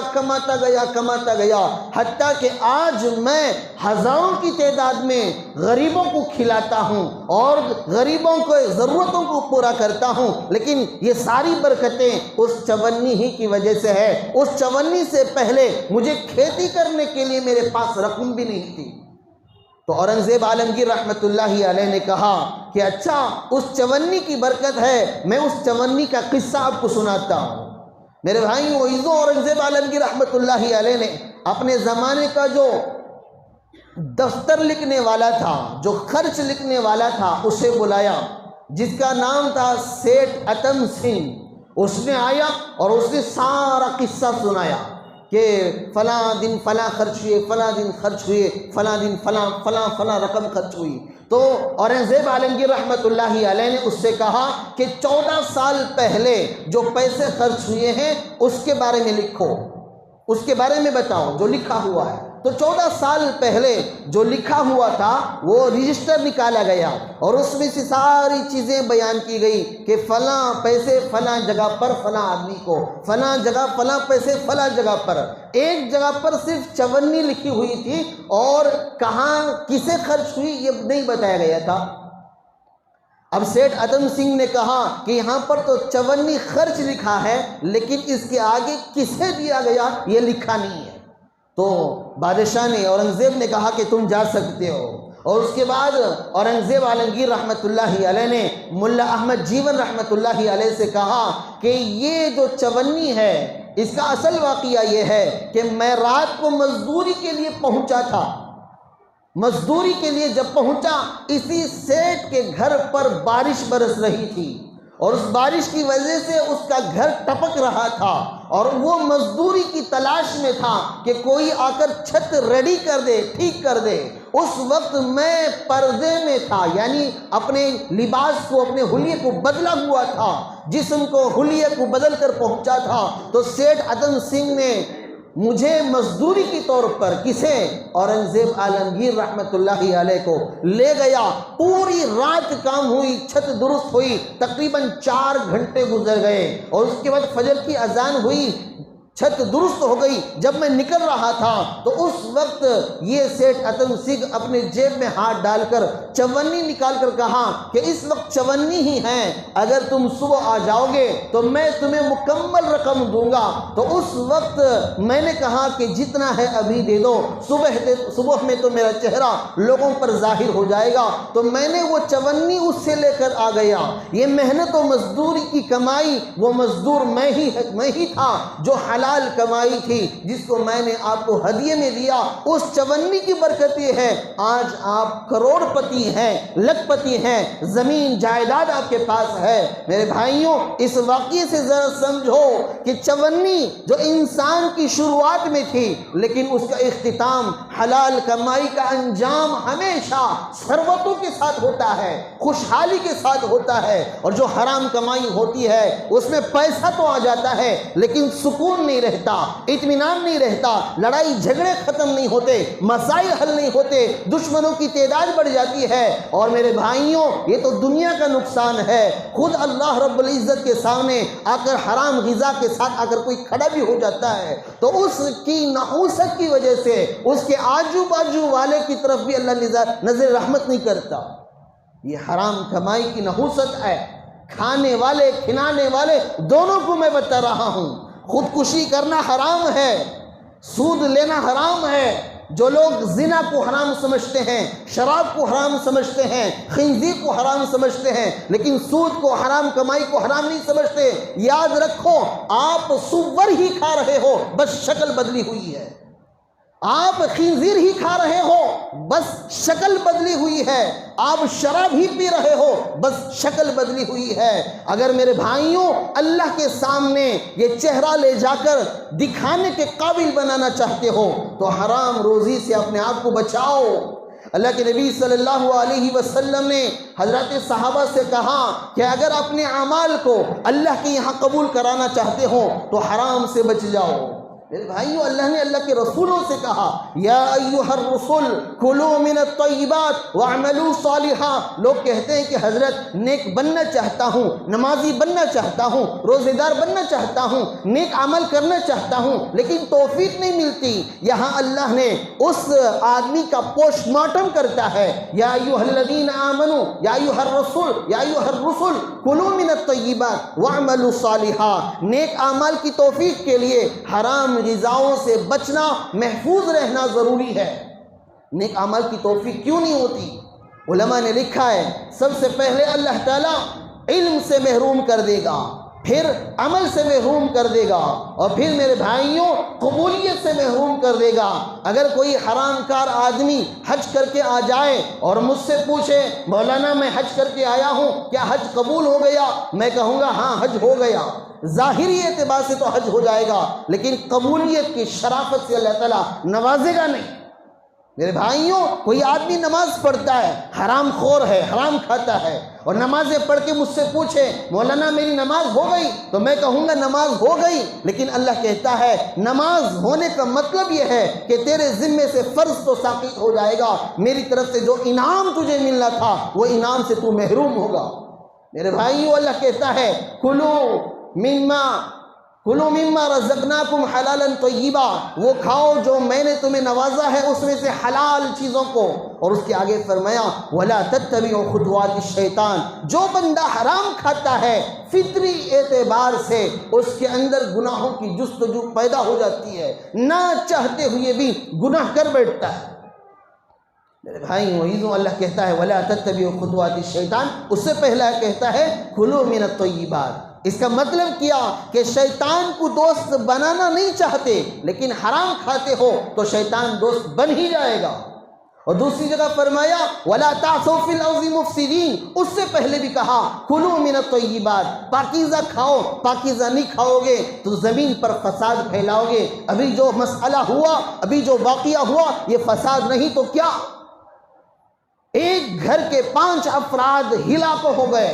حتیٰ کہ آج میں ہزاروں کی تعداد میں غریبوں کو کھلاتا ہوں اور غریبوں کو ضرورتوں کو پورا کرتا ہوں، لیکن یہ ساری برکتیں اس چونی ہی کی وجہ سے ہے۔ اس چونی سے پہلے مجھے کھیتی کرنے کے لیے میرے پاس رقم بھی نہیں تھی۔ تو اورنگزیب عالمگیر رحمۃ اللہ علیہ نے کہا کہ اچھا اس چونی کی برکت ہے، میں اس چونی کا قصہ آپ کو سناتا ہوں۔ میرے بھائیوں عزیزوں، اورنگزیب عالمگیر رحمۃ اللہ علیہ نے اپنے زمانے کا جو دفتر لکھنے والا تھا، جو خرچ لکھنے والا تھا، اسے بلایا، جس کا نام تھا سیٹھ اتم سنگھ۔ اس نے آیا اور اس نے سارا قصہ سنایا کہ فلاں دن فلاں خرچ ہوئے، فلاں دن خرچ ہوئے، فلاں دن فلاں رقم خرچ ہوئی۔ تو اورنگزیب عالمگیر رحمۃ اللہ علیہ نے اس سے کہا کہ 14 سال پہلے جو پیسے خرچ ہوئے ہیں اس کے بارے میں لکھو، اس کے بارے میں بتاؤ جو لکھا ہوا ہے۔ تو 14 سال پہلے جو لکھا ہوا تھا وہ رجسٹر نکالا گیا اور اس میں سے ساری چیزیں بیان کی گئی کہ فلاں پیسے فلاں جگہ پر فلاں آدمی کو، فلاں جگہ فلاں پیسے فلاں جگہ پر۔ ایک جگہ پر صرف چونی لکھی ہوئی تھی اور کہاں کسے خرچ ہوئی یہ نہیں بتایا گیا تھا۔ اب سیٹھ اتم سنگھ نے کہا کہ یہاں پر تو چونی خرچ لکھا ہے لیکن اس کے آگے کسے دیا گیا یہ لکھا نہیں ہے۔ تو بادشاہ نے، اورنگزیب نے کہا کہ تم جا سکتے ہو، اور اس کے بعد اورنگزیب عالمگیر رحمۃ اللہ علیہ نے ملا احمد جیون رحمۃ اللہ علیہ سے کہا کہ یہ جو چونی ہے اس کا اصل واقعہ یہ ہے کہ میں رات کو مزدوری کے لیے پہنچا تھا، مزدوری کے لیے جب پہنچا اسی سیٹھ کے گھر پر بارش برس رہی تھی اور اس بارش کی وجہ سے اس کا گھر ٹپک رہا تھا اور وہ مزدوری کی تلاش میں تھا کہ کوئی آ کر چھت ریڈی کر دے، ٹھیک کر دے۔ اس وقت میں پردے میں تھا، یعنی اپنے لباس کو، اپنے حلیے کو بدلا ہوا تھا، جسم کو حلیے کو بدل کر پہنچا تھا۔ تو سیٹھ اتم سنگھ نے مجھے مزدوری کی طور پر کسے؟ اورنگزیب عالمگیر رحمۃ اللہ علیہ کو لے گیا۔ پوری رات کام ہوئی، چھت درست ہوئی، تقریباً 4 گھنٹے گزر گئے اور اس کے بعد فجر کی اذان ہوئی، چھت درست ہو گئی۔ جب میں نکل رہا تھا تو اس وقت یہ سیٹھ اتم سنگھ اپنے جیب میں ہاتھ ڈال کر چونی نکال کر کہا کہ اس وقت چونی ہی ہے، اگر تم صبح آ جاؤ گے تو میں تمہیں مکمل رقم دوں گا۔ تو اس وقت میں نے کہا کہ جتنا ہے ابھی دے دو، صبح میں تو میرا چہرہ لوگوں پر ظاہر ہو جائے گا۔ تو میں نے وہ چونی اس سے لے کر آ گیا۔ یہ محنت و مزدوری کی کمائی، وہ مزدور میں ہی تھا جو حلال حلال کمائی تھی جس کو میں نے آپ کو ہدیے میں دیا، اس چونی کی برکت یہ ہے آج آپ کروڑ پتی ہیں، لکھ پتی ہیں، زمین جائیداد آپ کے پاس ہے۔ میرے بھائیوں اس واقعے سے ذرا سمجھو کہ چونی جو انسان کی شروعات میں تھی لیکن اس کا اختتام حلال کمائی کا انجام ہمیشہ ثروتوں کے ساتھ ہوتا ہے، خوشحالی کے ساتھ ہوتا ہے۔ اور جو حرام کمائی ہوتی ہے اس میں پیسہ تو آ جاتا ہے لیکن سکون نہیں رہتا، اطمینان نہیں رہتا، لڑائی جھگڑے ختم نہیں ہوتے، مسائل حل نہیں ہوتے، دشمنوں کی تعداد بڑھ جاتی ہے۔ اور میرے بھائیوں یہ تو دنیا کا نقصان ہے، خود اللہ رب العزت کے سامنے آ کر حرام غذا کے ساتھ اگر کوئی کھڑا بھی ہو جاتا ہے تو اس کی نحوست کی وجہ سے اس کے آجو باجو والے کی طرف بھی اللہ نظر رحمت نہیں کرتا۔ یہ حرام کمائی کی نحوست ہے، کھانے والے کھلانے والے دونوں کو میں بتا رہا ہوں۔ خودکشی کرنا حرام ہے، سود لینا حرام ہے۔ جو لوگ زنا کو حرام سمجھتے ہیں، شراب کو حرام سمجھتے ہیں، خنزیر کو حرام سمجھتے ہیں لیکن سود کو حرام کمائی کو حرام نہیں سمجھتے، یاد رکھو آپ سور ہی کھا رہے ہو بس شکل بدلی ہوئی ہے، آپ خنزیر ہی کھا رہے ہو بس شکل بدلی ہوئی ہے، آپ شراب ہی پی رہے ہو بس شکل بدلی ہوئی ہے۔ اگر میرے بھائیوں اللہ کے سامنے یہ چہرہ لے جا کر دکھانے کے قابل بنانا چاہتے ہو تو حرام روزی سے اپنے آپ کو بچاؤ۔ اللہ کے نبی صلی اللہ علیہ وسلم نے حضرات صحابہ سے کہا کہ اگر اپنے اعمال کو اللہ کے یہاں قبول کرانا چاہتے ہو تو حرام سے بچ جاؤ۔ میرے بھائیو اللہ نے اللہ کے رسولوں سے کہا یا ایھا الرسل کلوا من الطیبات واعملوا صالحا۔ لوگ کہتے ہیں کہ حضرت نیک بننا چاہتا ہوں، نمازی بننا چاہتا ہوں، روزے دار بننا چاہتا ہوں، نیک عمل کرنا چاہتا ہوں لیکن توفیق نہیں ملتی۔ یہاں اللہ نے اس آدمی کا پوسٹ مارٹم کرتا ہے، یا ایھا الذین آمنوا یا ایھا الرسل یا ایھا الرسل کلوا من الطیبات واعملوا صالحا۔ نیک اعمال کی توفیق کے لیے حرام غذاؤں سے بچنا، محفوظ رہنا ضروری ہے۔ نیک اعمال کی توفیق کیوں نہیں ہوتی؟ علماء نے لکھا ہے سب سے پہلے اللہ تعالیٰ علم سے محروم کر دے گا، پھر عمل سے محروم کر دے گا اور پھر میرے بھائیوں قبولیت سے محروم کر دے گا۔ اگر کوئی حرام کار آدمی حج کر کے آ جائے اور مجھ سے پوچھے مولانا میں حج کر کے آیا ہوں کیا حج قبول ہو گیا، میں کہوں گا ہاں حج ہو گیا، ظاہری اعتبار سے تو حج ہو جائے گا لیکن قبولیت کی شرافت سے اللہ تعالیٰ نوازے گا نہیں۔ میرے بھائیوں کوئی آدمی نماز پڑھتا ہے، حرام خور ہے، حرام کھاتا ہے اور نمازیں پڑھ کے مجھ سے پوچھے مولانا میری نماز ہو گئی تو میں کہوں گا نماز ہو گئی، لیکن اللہ کہتا ہے نماز ہونے کا مطلب یہ ہے کہ تیرے ذمے سے فرض تو ساقط ہو جائے گا، میری طرف سے جو انعام تجھے ملنا تھا وہ انعام سے تو محروم ہوگا۔ میرے بھائیوں اللہ کہتا ہے کلوا مما رزقناکم حلالا طیبا، وہ کھاؤ جو میں نے تمہیں نوازا ہے اس میں سے حلال چیزوں کو۔ اور اس کے آگے فرمایا ولا تتبعوا خطوات الشیطان، جو بندہ حرام کھاتا ہے فطری اعتبار سے اس کے اندر گناہوں کی جستجو پیدا ہو جاتی ہے، نہ چاہتے ہوئے بھی گناہ کر بیٹھتا ہے۔ میرے بھائیوں اللہ کہتا ہے ولا تتبعوا خطوات الشیطان، اس سے پہلا کہتا ہے کلوا من الطیبات۔ اس کا مطلب کیا کہ شیطان کو دوست بنانا نہیں چاہتے لیکن حرام کھاتے ہو تو شیطان دوست بن ہی جائے گا۔ اور دوسری جگہ فرمایا وَلَا تَعْثَوْا فِي الْأَرْضِ مُفْسِدِينَ، اس سے پہلے بھی کہا کُلُوا مِنَ الطَّيِّبَاتِ، پاکیزہ کھاؤ، پاکیزہ نہیں کھاؤ گے تو زمین پر فساد پھیلاؤ گے۔ ابھی جو مسئلہ ہوا، ابھی جو واقعہ ہوا یہ فساد نہیں تو کیا؟ ایک گھر کے 5 افراد ہلاک ہو گئے،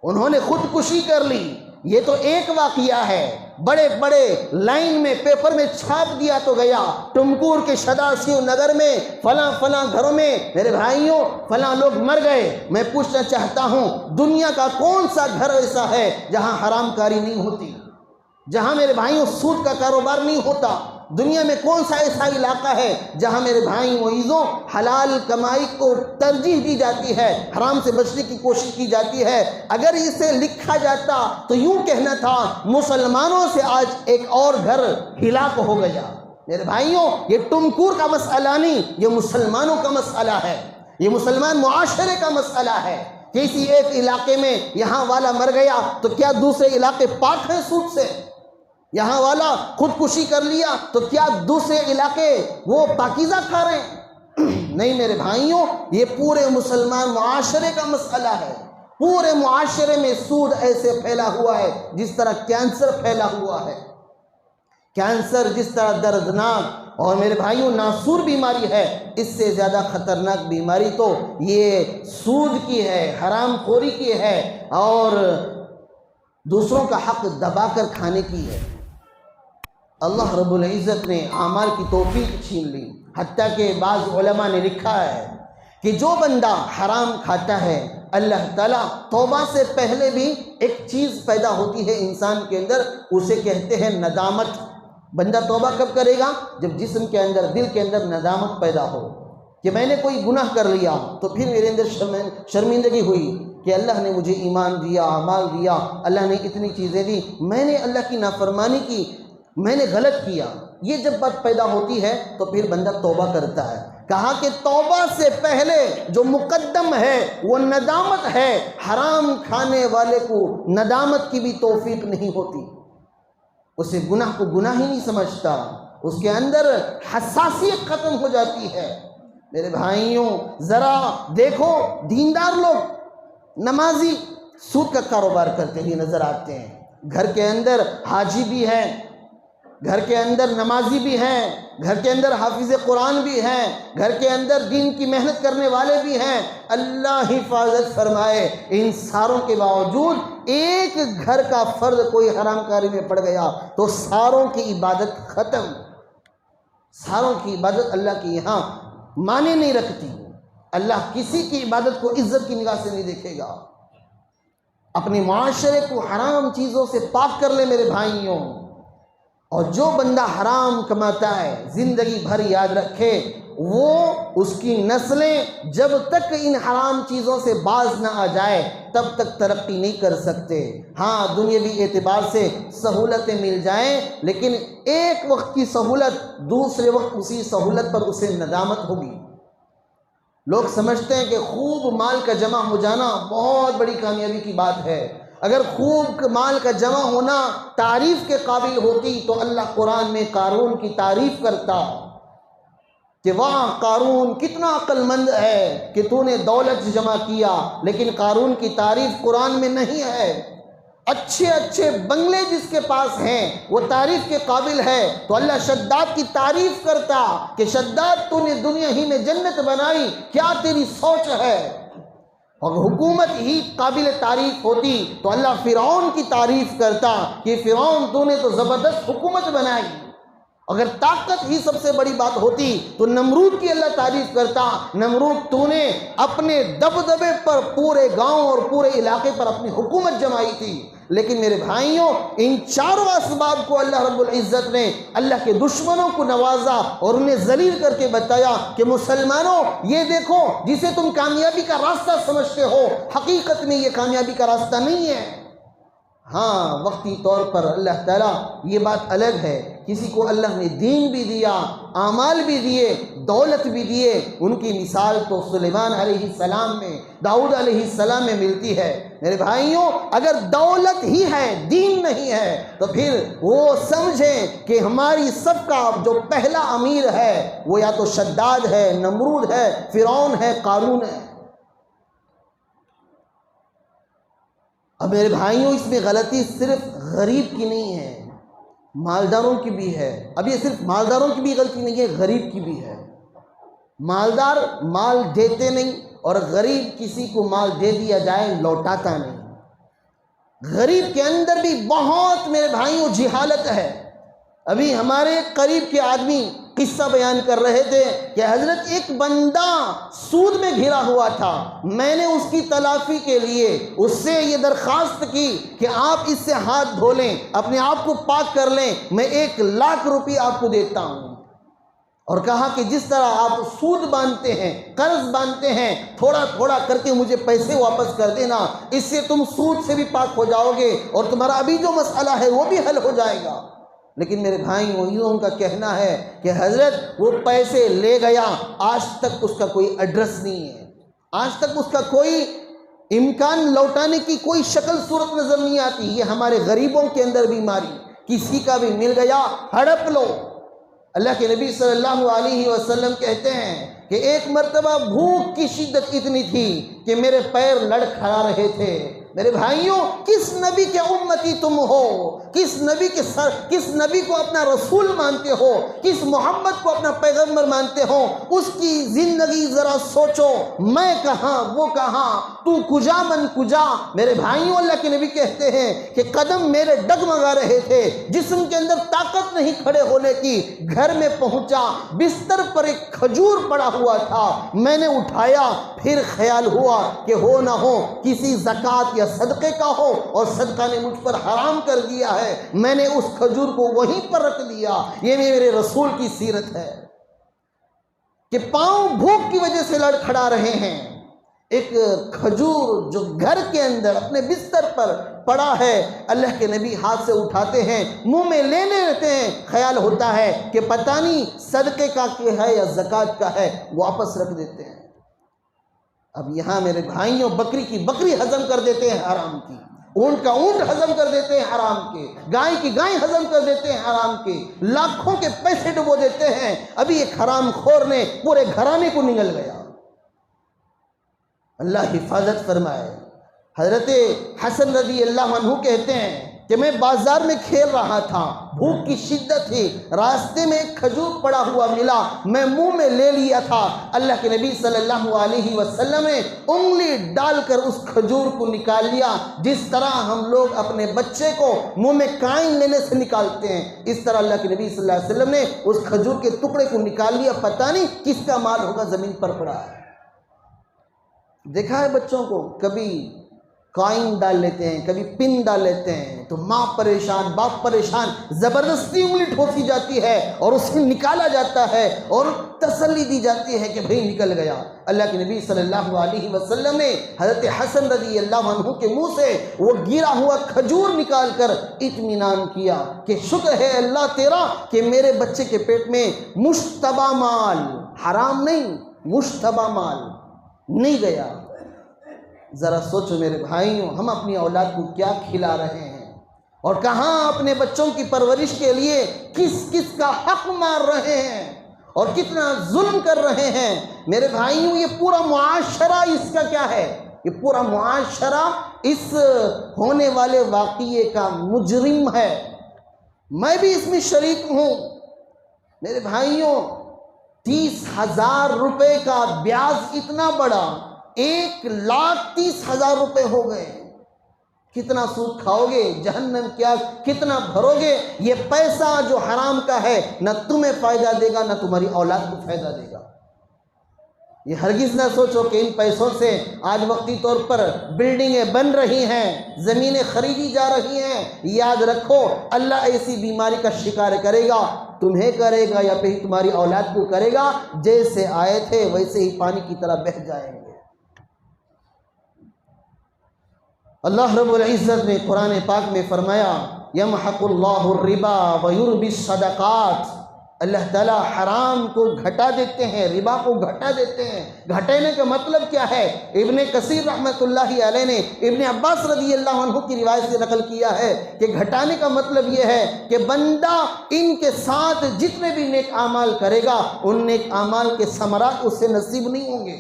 انہوں نے خودکشی کر لی۔ یہ تو ایک واقعہ ہے، بڑے بڑے لائن میں پیپر میں چھاپ دیا تو گیا ٹمکور کے شداسیو نگر میں فلاں فلاں گھروں میں میرے بھائیوں فلاں لوگ مر گئے۔ میں پوچھنا چاہتا ہوں دنیا کا کون سا گھر ایسا ہے جہاں حرام کاری نہیں ہوتی، جہاں میرے بھائیوں سود کا کاروبار نہیں ہوتا؟ دنیا میں کون سا ایسا علاقہ ہے جہاں میرے بھائیوں عزیزوں حلال کمائی کو ترجیح دی جاتی ہے، حرام سے بچنے کی کوشش کی جاتی ہے؟ اگر اسے لکھا جاتا تو یوں کہنا تھا مسلمانوں سے آج ایک اور گھر ہلاک ہو گیا۔ میرے بھائیوں یہ ٹمکور کا مسئلہ نہیں، یہ مسلمانوں کا مسئلہ ہے، یہ مسلمان معاشرے کا مسئلہ ہے۔ کسی ایک علاقے میں یہاں والا مر گیا تو کیا دوسرے علاقے پاک ہیں سود سے؟ یہاں والا خودکشی کر لیا تو کیا دوسرے علاقے وہ پاکیزہ کھا رہے ہیں؟ نہیں میرے بھائیوں، یہ پورے مسلمان معاشرے کا مسئلہ ہے۔ پورے معاشرے میں سود ایسے پھیلا ہوا ہے جس طرح کینسر پھیلا ہوا ہے۔ کینسر جس طرح دردناک اور میرے بھائیوں ناسور بیماری ہے، اس سے زیادہ خطرناک بیماری تو یہ سود کی ہے، حرام خوری کی ہے اور دوسروں کا حق دبا کر کھانے کی ہے۔ اللہ رب العزت نے اعمال کی توفیق چھین لی، حتیٰ کہ بعض علماء نے لکھا ہے کہ جو بندہ حرام کھاتا ہے، اللہ تعالیٰ توبہ سے پہلے بھی ایک چیز پیدا ہوتی ہے انسان کے اندر، اسے کہتے ہیں ندامت۔ بندہ توبہ کب کرے گا؟ جب جسم کے اندر، دل کے اندر ندامت پیدا ہو کہ میں نے کوئی گناہ کر لیا، تو پھر میرے اندر شرمندگی ہوئی کہ اللہ نے مجھے ایمان دیا، اعمال دیا، اللہ نے اتنی چیزیں دی، میں نے اللہ کی نافرمانی کی، میں نے غلط کیا۔ یہ جب بات پیدا ہوتی ہے تو پھر بندہ توبہ کرتا ہے۔ کہا کہ توبہ سے پہلے جو مقدم ہے وہ ندامت ہے۔ حرام کھانے والے کو ندامت کی بھی توفیق نہیں ہوتی، اسے گناہ کو گناہ ہی نہیں سمجھتا، اس کے اندر حساسیت ختم ہو جاتی ہے۔ میرے بھائیوں ذرا دیکھو، دیندار لوگ، نمازی سود کا کاروبار کرتے ہوئے نظر آتے ہیں۔ گھر کے اندر حاجی بھی ہے، گھر کے اندر نمازی بھی ہیں، گھر کے اندر حافظ قرآن بھی ہیں، گھر کے اندر دین کی محنت کرنے والے بھی ہیں۔ اللہ حفاظت فرمائے، ان ساروں کے باوجود ایک گھر کا فرد کوئی حرام کاری میں پڑ گیا تو ساروں کی عبادت ختم۔ ساروں کی عبادت اللہ کے یہاں معنی نہیں رکھتی۔ اللہ کسی کی عبادت کو عزت کی نگاہ سے نہیں دیکھے گا۔ اپنے معاشرے کو حرام چیزوں سے پاک کر لے میرے بھائیوں۔ اور جو بندہ حرام کماتا ہے، زندگی بھر یاد رکھے، وہ اس کی نسلیں جب تک ان حرام چیزوں سے باز نہ آ جائے تب تک ترقی نہیں کر سکتے۔ ہاں دنیاوی اعتبار سے سہولتیں مل جائیں، لیکن ایک وقت کی سہولت دوسرے وقت اسی سہولت پر اسے ندامت ہوگی۔ لوگ سمجھتے ہیں کہ خوب مال کا جمع ہو جانا بہت بڑی کامیابی کی بات ہے۔ اگر خوب مال کا جمع ہونا تعریف کے قابل ہوتی تو اللہ قرآن میں قارون کی تعریف کرتا کہ واہ قارون کتنا عقل مند ہے کہ تو نے دولت جمع کیا، لیکن قارون کی تعریف قرآن میں نہیں ہے۔ اچھے اچھے بنگلے جس کے پاس ہیں وہ تعریف کے قابل ہے، تو اللہ شداد کی تعریف کرتا کہ شداد تو نے دنیا ہی میں جنت بنائی، کیا تیری سوچ ہے۔ اور حکومت ہی قابل تعریف ہوتی تو اللہ فرعون کی تعریف کرتا کہ فرعون تو نے تو زبردست حکومت بنائی۔ اگر طاقت ہی سب سے بڑی بات ہوتی تو نمرود کی اللہ تعریف کرتا، نمرود تو نے اپنے دبدبے پر پورے گاؤں اور پورے علاقے پر اپنی حکومت جمائی تھی۔ لیکن میرے بھائیوں ان چاروں اسباب کو اللہ رب العزت نے اللہ کے دشمنوں کو نوازا اور انہیں ذلیل کر کے بتایا کہ مسلمانوں یہ دیکھو، جسے تم کامیابی کا راستہ سمجھتے ہو حقیقت میں یہ کامیابی کا راستہ نہیں ہے۔ ہاں وقتی طور پر اللہ تعالیٰ یہ بات الگ ہے، کسی کو اللہ نے دین بھی دیا، اعمال بھی دیے، دولت بھی دیے۔ ان کی مثال تو سلیمان علیہ السلام میں، داؤد علیہ السلام میں ملتی ہے۔ میرے بھائیوں اگر دولت ہی ہے دین نہیں ہے تو پھر وہ سمجھیں کہ ہماری سب کا جو پہلا امیر ہے وہ یا تو شداد ہے، نمرود ہے، فرعون ہے، قارون ہے۔ اب میرے بھائیوں اس میں غلطی صرف غریب کی نہیں ہے، مالداروں کی بھی ہے۔ اب یہ صرف مالداروں کی بھی غلطی نہیں ہے، غریب کی بھی ہے۔ مالدار مال دیتے نہیں اور غریب کسی کو مال دے دیا جائے لوٹاتا نہیں۔ غریب کے اندر بھی بہت میرے بھائیوں جہالت ہے۔ ابھی ہمارے قریب کے آدمی قصہ بیان کر رہے تھے کہ حضرت ایک بندہ سود میں گھرا ہوا تھا، میں نے اس کی تلافی کے لیے اس سے یہ درخواست کی کہ آپ اس سے ہاتھ دھو لیں، اپنے آپ کو پاک کر لیں، میں 1,00,000 روپے آپ کو دیتا ہوں۔ اور کہا کہ جس طرح آپ سود باندھتے ہیں، قرض باندھتے ہیں، تھوڑا تھوڑا کر کے مجھے پیسے واپس کر دینا، اس سے تم سود سے بھی پاک ہو جاؤ گے اور تمہارا ابھی جو مسئلہ ہے وہ بھی حل ہو جائے گا۔ لیکن میرے بھائیوں ان کا کہنا ہے کہ حضرت وہ پیسے لے گیا، آج تک اس کا کوئی ایڈریس نہیں ہے، آج تک اس کا کوئی امکان لوٹانے کی کوئی شکل صورت نظر نہیں آتی۔ یہ ہمارے غریبوں کے اندر بیماری کسی کا بھی مل گیا ہڑپ لو۔ اللہ کے نبی صلی اللہ علیہ وسلم کہتے ہیں کہ ایک مرتبہ بھوک کی شدت اتنی تھی کہ میرے پیر لڑکھڑا رہے تھے۔ میرے بھائیوں، کس نبی کے امتی تم ہو؟ کس نبی کو اپنا رسول مانتے ہو؟ کس محمد کو اپنا پیغمبر مانتے ہو؟ اس کی زندگی ذرا سوچو، میں کہاں وہ کہاں، تو کجا من کجا۔ میرے بھائیوں، اللہ کے نبی کہتے ہیں کہ قدم میرے ڈگمگا رہے تھے، جسم کے اندر طاقت نہیں کھڑے ہونے کی۔ گھر میں پہنچا، بستر پر ایک کھجور پڑا ہوا تھا، میں نے اٹھایا، پھر خیال ہوا کہ ہو نہ ہو کسی زکوٰۃ یا صدقے کا ہو، اور صدقہ نے مجھ پر حرام کر دیا ہے، میں نے اس کھجور کو وہیں پر رکھ دیا۔ یہ میرے رسول کی سیرت ہے کہ پاؤں بھوک کی وجہ سے لڑکھڑا رہے ہیں۔ ایک کھجور جو گھر کے اندر اپنے بستر پر پڑا ہے، اللہ کے نبی ہاتھ سے اٹھاتے ہیں، منہ میں لینے رہتے ہیں، خیال ہوتا ہے کہ پتہ نہیں صدقے کا ہے یا زکوٰۃ کا ہے، واپس رکھ دیتے ہیں۔ اب یہاں میرے بھائیوں، بکری کی بکری ہضم کر دیتے ہیں حرام کی، اونٹ کا اونٹ ہضم کر دیتے ہیں حرام کے، گائے کی گائے ہضم کر دیتے ہیں حرام کے، لاکھوں کے پیسے ڈبو دیتے ہیں۔ ابھی ایک حرام خور نے پورے گھرانے کو نگل گیا۔ اللہ حفاظت فرمائے۔ حضرت حسن رضی اللہ عنہ کہتے ہیں کہ میں بازار میں کھیل رہا تھا، بھوک کی شدت تھی، راستے میں ایک کھجور پڑا ہوا ملا، میں منہ میں لے لیا تھا۔ اللہ کے نبی صلی اللہ علیہ وسلم نے انگلی ڈال کر اس کھجور کو نکال لیا، جس طرح ہم لوگ اپنے بچے کو منہ میں کائن لینے سے نکالتے ہیں، اس طرح اللہ کے نبی صلی اللہ علیہ وسلم نے اس کھجور کے ٹکڑے کو نکال لیا۔ پتہ نہیں کس کا مال ہوگا، زمین پر پڑا ہے۔ دیکھا ہے بچوں کو، کبھی کائن ڈال لیتے ہیں، کبھی پن ڈال لیتے ہیں، تو ماں پریشان، باپ پریشان، زبردستی انگلی ٹھوسی جاتی ہے اور اسے نکالا جاتا ہے اور تسلی دی جاتی ہے کہ بھئی نکل گیا۔ اللہ کے نبی صلی اللہ علیہ وسلم نے حضرت حسن رضی اللہ عنہ کے منہ سے وہ گرا ہوا کھجور نکال کر اطمینان کیا کہ شکر ہے اللہ تیرا کہ میرے بچے کے پیٹ میں مشتبہ مال، حرام نہیں، مشتبہ مال نہیں گیا۔ ذرا سوچو میرے بھائیوں، ہم اپنی اولاد کو کیا کھلا رہے ہیں اور کہاں اپنے بچوں کی پرورش کے لیے کس کس کا حق مار رہے ہیں اور کتنا ظلم کر رہے ہیں۔ میرے بھائیوں، یہ پورا معاشرہ اس کا کیا ہے؟ یہ پورا معاشرہ اس ہونے والے واقعے کا مجرم ہے۔ میں بھی اس میں شریک ہوں۔ میرے بھائیوں، 30,000 روپے کا بیاج اتنا بڑا، 1,30,000 روپے ہو گئے۔ کتنا سود کھاؤ گے، جہنم کیا کتنا بھرو گے؟ یہ پیسہ جو حرام کا ہے نہ تمہیں فائدہ دے گا نہ تمہاری اولاد کو فائدہ دے گا۔ یہ ہرگز نہ سوچو کہ ان پیسوں سے آج وقتی طور پر بلڈنگیں بن رہی ہیں، زمینیں خریدی جا رہی ہیں۔ یاد رکھو، اللہ ایسی بیماری کا شکار کرے گا، تمہیں کرے گا یا پھر تمہاری اولاد کو کرے گا، جیسے آئے تھے ویسے ہی پانی کی طرح بہہ جائیں گے۔ اللہ رب العزت نے قرآن پاک میں فرمایا، یمحق اللہ الربا ویربی الصدقات۔ اللہ تعالیٰ حرام کو گھٹا دیتے ہیں، ربا کو گھٹا دیتے ہیں۔ گھٹانے کا مطلب کیا ہے؟ ابن کثیر رحمۃ اللہ علیہ نے ابن عباس رضی اللہ عنہ کی روایت سے نقل کیا ہے کہ گھٹانے کا مطلب یہ ہے کہ بندہ ان کے ساتھ جتنے بھی نیک اعمال کرے گا، ان نیک اعمال کے ثمرات اس سے نصیب نہیں ہوں گے۔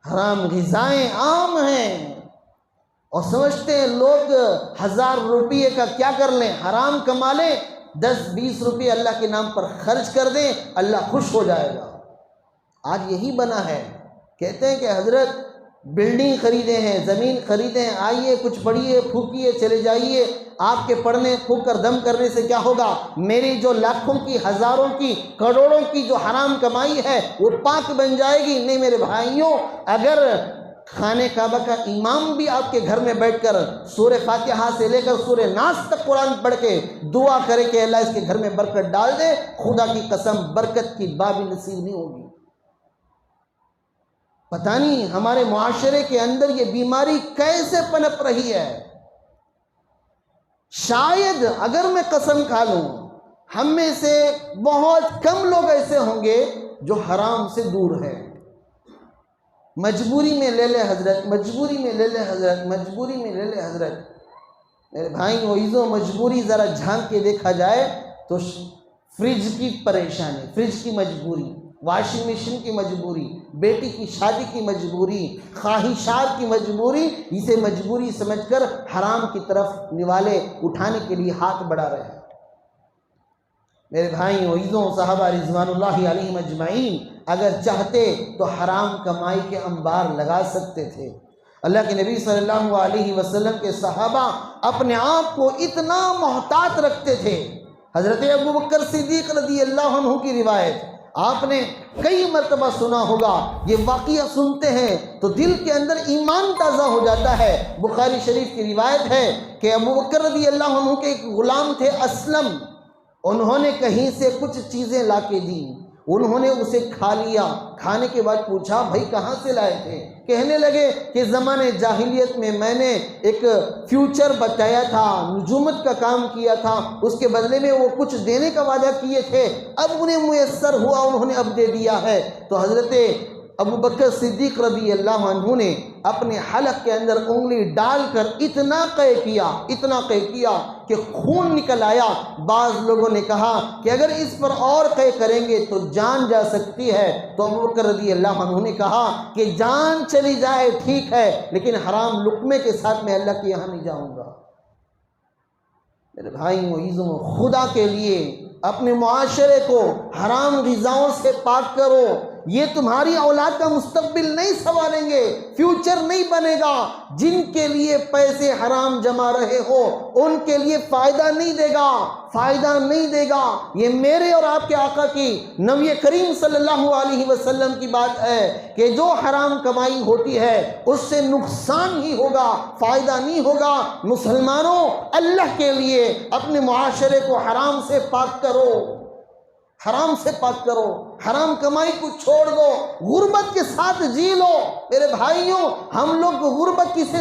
حرام غذائیں عام ہیں اور سمجھتے ہیں لوگ 1000 روپے کا کیا کر لیں، حرام کما لیں، 10-20 روپے اللہ کے نام پر خرچ کر دیں، اللہ خوش ہو جائے گا۔ آج یہی بنا ہے۔ کہتے ہیں کہ حضرت بلڈنگ خریدے ہیں، زمین خریدے ہیں، آئیے کچھ پڑھیے، پھونکیے، چلے جائیے۔ آپ کے پڑھنے پھونک کر دم کرنے سے کیا ہوگا؟ میری جو لاکھوں کی، ہزاروں کی، کروڑوں کی جو حرام کمائی ہے وہ پاک بن جائے گی؟ نہیں میرے بھائیوں، اگر خانہ کعبہ کا امام بھی آپ کے گھر میں بیٹھ کر سورہ فاتحہ سے لے کر سورہ ناس تک قرآن پڑھ کے دعا کرے کہ اللہ اس کے گھر میں برکت ڈال دے، خدا کی قسم برکت کی بابی نصیب نہیں ہوگی۔ پتہ نہیں ہمارے معاشرے کے اندر یہ بیماری کیسے پنپ رہی ہے۔ شاید اگر میں قسم کھا لوں، ہم میں سے بہت کم لوگ ایسے ہوں گے جو حرام سے دور ہیں۔ مجبوری میں لے لے حضرت، مجبوری میں لے لے حضرت، مجبوری میں لے لے حضرت۔ میرے بھائی عزیزوں، مجبوری ذرا جھانک کے دیکھا جائے تو فریج کی پریشانی، فریج کی مجبوری، واشنگ مشین کی مجبوری، بیٹی کی شادی کی مجبوری، خواہشات کی مجبوری، اسے مجبوری سمجھ کر حرام کی طرف نوالے اٹھانے کے لیے ہاتھ بڑھا رہے ہیں۔ میرے بھائیوں عزیزوں، صحابہ رضوان اللہ علیہم اجمعین اگر چاہتے تو حرام کمائی کے انبار لگا سکتے تھے۔ اللہ کے نبی صلی اللہ علیہ وسلم کے صحابہ اپنے آپ کو اتنا محتاط رکھتے تھے۔ حضرت ابو بکر صدیق رضی اللہ عنہ کی روایت آپ نے کئی مرتبہ سنا ہوگا، یہ واقعہ سنتے ہیں تو دل کے اندر ایمان تازہ ہو جاتا ہے۔ بخاری شریف کی روایت ہے کہ ابو بکر رضی اللہ عنہ کے ایک غلام تھے اسلم، انہوں نے کہیں سے کچھ چیزیں لا کے دی، انہوں نے اسے کھا لیا، کھانے کے بعد پوچھا بھائی کہاں سے لائے تھے؟ کہنے لگے کہ زمانے جاہلیت میں میں نے ایک فیوچر بتایا تھا، نجومت کا کام کیا تھا، اس کے بدلے میں وہ کچھ دینے کا وعدہ کیے تھے، اب انہیں میسر ہوا، انہوں نے اب دے دیا ہے۔ تو حضرت ابو بکر صدیق رضی اللہ عنہ نے اپنے حلق کے اندر انگلی ڈال کر اتنا قے کیا کہ خون نکل آیا۔ بعض لوگوں نے کہا کہ اگر اس پر اور قے کریں گے تو جان جا سکتی ہے، تو ابو بکر رضی اللہ عنہ نے کہا کہ جان چلی جائے ٹھیک ہے، لیکن حرام لقمے کے ساتھ میں اللہ کے یہاں نہیں جاؤں گا۔ میرے بھائیوں عزیزوں، خدا کے لیے اپنے معاشرے کو حرام غذاؤں سے پاک کرو، یہ تمہاری اولاد کا مستقبل نہیں سنواریں گے، فیوچر نہیں بنے گا۔ جن کے لیے پیسے حرام جما رہے ہو ان کے لیے فائدہ نہیں دے گا۔ یہ میرے اور آپ کے آقا کی، نبی کریم صلی اللہ علیہ وسلم کی بات ہے کہ جو حرام کمائی ہوتی ہے اس سے نقصان ہی ہوگا، فائدہ نہیں ہوگا۔ مسلمانوں، اللہ کے لیے اپنے معاشرے کو حرام سے پاک کرو، حرام کمائی کو چھوڑ دو، غربت کے ساتھ جی لو۔ میرے بھائیوں، ہم لوگ غربت کسے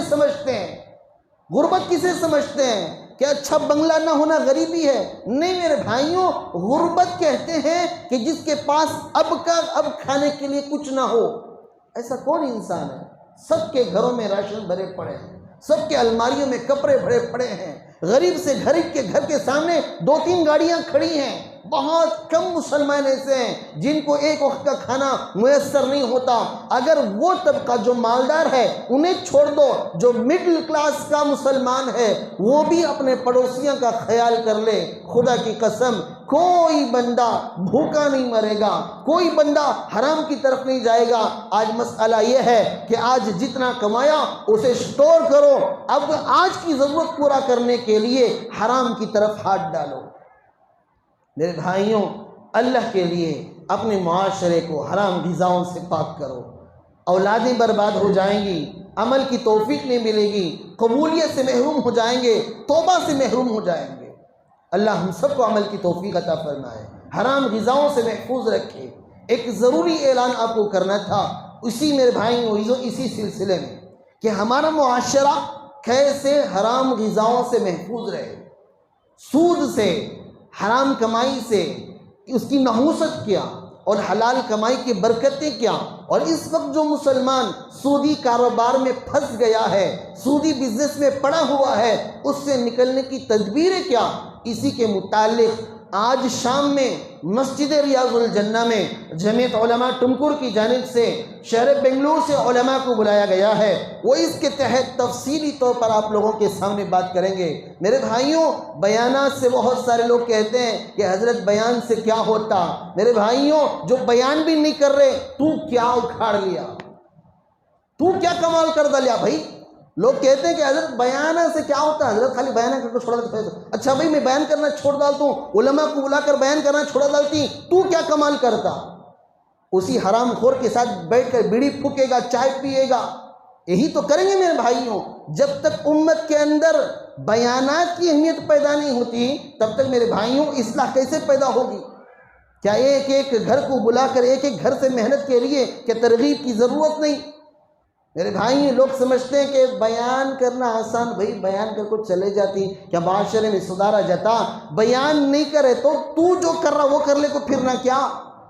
سمجھتے ہیں کہ اچھا بنگلہ نہ ہونا غریبی ہے؟ نہیں میرے بھائیوں، غربت کہتے ہیں کہ جس کے پاس اب کھانے کے لیے کچھ نہ ہو۔ ایسا کون انسان ہے؟ سب کے گھروں میں راشن بھرے پڑے ہیں، سب کے الماریوں میں کپڑے بھرے پڑے ہیں، غریب سے غریب کے گھر کے سامنے 2-3 گاڑیاں کھڑی ہیں۔ بہت کم مسلمان ایسے ہیں جن کو ایک وقت کا کھانا میسر نہیں ہوتا۔ اگر وہ طبقہ جو مالدار ہے انہیں چھوڑ دو، جو مڈل کلاس کا مسلمان ہے وہ بھی اپنے پڑوسیوں کا خیال کر لے، خدا کی قسم کوئی بندہ بھوکا نہیں مرے گا، کوئی بندہ حرام کی طرف نہیں جائے گا۔ آج مسئلہ یہ ہے کہ آج جتنا کمایا اسے سٹور کرو، اب آج کی ضرورت پورا کرنے کے لیے حرام کی طرف ہاتھ ڈالو۔ میرے بھائیوں، اللہ کے لیے اپنے معاشرے کو حرام غذاؤں سے پاک کرو، اولادیں برباد ہو جائیں گی، عمل کی توفیق نہیں ملے گی، قبولیت سے محروم ہو جائیں گے، توبہ سے محروم ہو جائیں گے۔ اللہ ہم سب کو عمل کی توفیق عطا فرمائے، حرام غذاؤں سے محفوظ رکھے۔ ایک ضروری اعلان آپ کو کرنا تھا میرے بھائیوں اسی سلسلے میں کہ ہمارا معاشرہ کیسے حرام غذاؤں سے محفوظ رہے، سود سے، حرام کمائی سے، اس کی نحوست کیا اور حلال کمائی کی برکتیں کیا۔ اور اس وقت جو مسلمان سودی کاروبار میں پھنس گیا ہے، سودی بزنس میں پڑا ہوا ہے، اس سے نکلنے کی تدبیریں کیا، اسی کے متعلق آج شام میں مسجد ریاض الجنہ میں جمعیت علماء ٹمکر کی جانب سے شہر بنگلور سے علماء کو بلایا گیا ہے، وہ اس کے تحت تفصیلی طور پر آپ لوگوں کے سامنے بات کریں گے۔ میرے بھائیوں، بیانات سے بہت سارے لوگ کہتے ہیں کہ حضرت بیان سے کیا ہوتا؟ میرے بھائیوں، جو بیان بھی نہیں کر رہے تو کیا اکھاڑ لیا، تو کیا کمال کر دلیا بھائی؟ لوگ کہتے ہیں کہ حضرت بیانہ سے کیا ہوتا ہے؟ حضرت خالی بیانہ کر کے چھوڑا دیتا ہے۔ اچھا بھائی، میں بیان کرنا چھوڑ ڈالتا ہوں، علماء کو بلا کر بیان کرنا چھوڑا ڈالتی، تو کیا کمال کرتا؟ اسی حرام خور کے ساتھ بیٹھ کر بیڑی پھونکے گا، چائے پیے گا، یہی تو کریں گے میرے بھائیوں۔ جب تک امت کے اندر بیانات کی اہمیت پیدا نہیں ہوتی تب تک میرے بھائیوں اصلاح کیسے پیدا ہوگی؟ کیا ایک ایک گھر کو بلا کر ایک ایک گھر سے محنت کے لیے کیا ترغیب کی ضرورت نہیں؟ میرے بھائی، لوگ سمجھتے ہیں کہ بیان کرنا آسان، بھائی بیان کر کو چلے جاتی، کیا معاشرے میں سدھارا جاتا؟ بیان نہیں کرے تو جو کر رہا وہ کر لے کو پھرنا کیا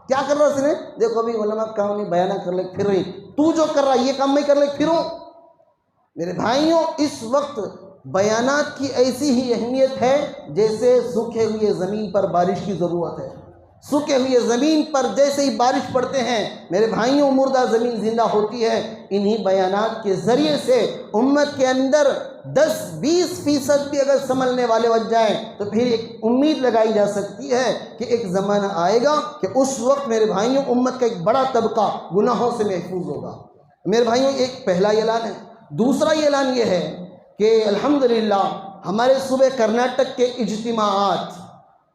کر رہا اس نے؟ دیکھو ابھی علماء کام نہیں، بیانہ کر لے پھر رہی، تو جو کر رہا یہ کام میں کر لے پھروں۔ میرے بھائیوں، اس وقت بیانات کی ایسی ہی اہمیت ہے جیسے سوکھے ہوئے زمین پر بارش کی ضرورت ہے۔ سوکھے ہوئے زمین پر جیسے ہی بارش پڑتے ہیں میرے بھائیوں مردہ زمین زندہ ہوتی ہے۔ انہی بیانات کے ذریعے سے امت کے اندر 10-20% بھی اگر سنبھلنے والے بچ جائیں تو پھر ایک امید لگائی جا سکتی ہے کہ ایک زمانہ آئے گا کہ اس وقت میرے بھائیوں امت کا ایک بڑا طبقہ گناہوں سے محفوظ ہوگا۔ میرے بھائیوں ایک پہلا اعلان ہے۔ دوسرا اعلان یہ ہے کہ الحمدللہ ہمارے صوبے کرناٹک کے اجتماعات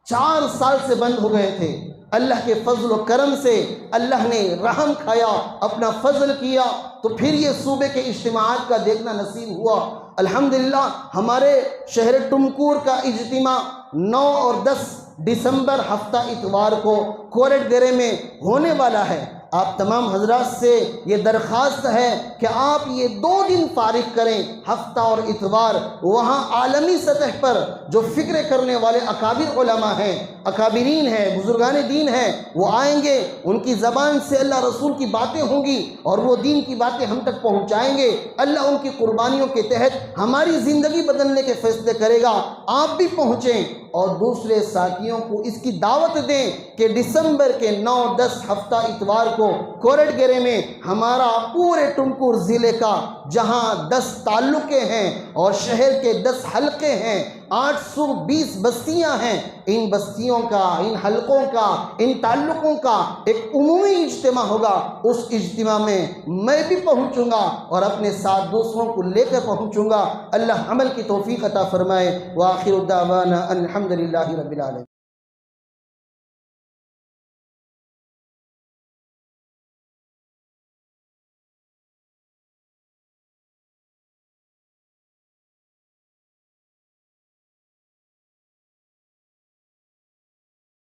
4 سال سے بند ہو گئے تھے۔ اللہ کے فضل و کرم سے اللہ نے رحم کھایا، اپنا فضل کیا تو پھر یہ صوبے کے اجتماعات کا دیکھنا نصیب ہوا۔ الحمدللہ ہمارے شہر ٹمکور کا اجتماع 9 اور 10 دسمبر ہفتہ اتوار کو کورٹ گرے میں ہونے والا ہے۔ آپ تمام حضرات سے یہ درخواست ہے کہ آپ یہ 2 دن فارغ کریں، ہفتہ اور اتوار۔ وہاں عالمی سطح پر جو فکر کرنے والے اکابر علماء ہیں، اکابرین ہیں، بزرگان دین ہیں، وہ آئیں گے، ان کی زبان سے اللہ رسول کی باتیں ہوں گی اور وہ دین کی باتیں ہم تک پہنچائیں گے۔ اللہ ان کی قربانیوں کے تحت ہماری زندگی بدلنے کے فیصلے کرے گا۔ آپ بھی پہنچیں اور دوسرے ساتھیوں کو اس کی دعوت دیں کہ دسمبر کے 9-10 ہفتہ اتوار کو کورٹ گرے میں ہمارا پورے ٹمکور ضلع کا جہاں 10 تعلقے ہیں اور شہر کے 10 حلقے ہیں، 820 بستیاں ہیں، ان بستیوں کا، ان حلقوں کا، ان تعلقوں کا ایک عمومی اجتماع ہوگا۔ اس اجتماع میں میں بھی پہنچوں گا اور اپنے ساتھ دوسروں کو لے کر پہنچوں گا۔ اللہ عمل کی توفیق عطا فرمائے۔ وآخر دعوانا الحمدللہ رب العالمین۔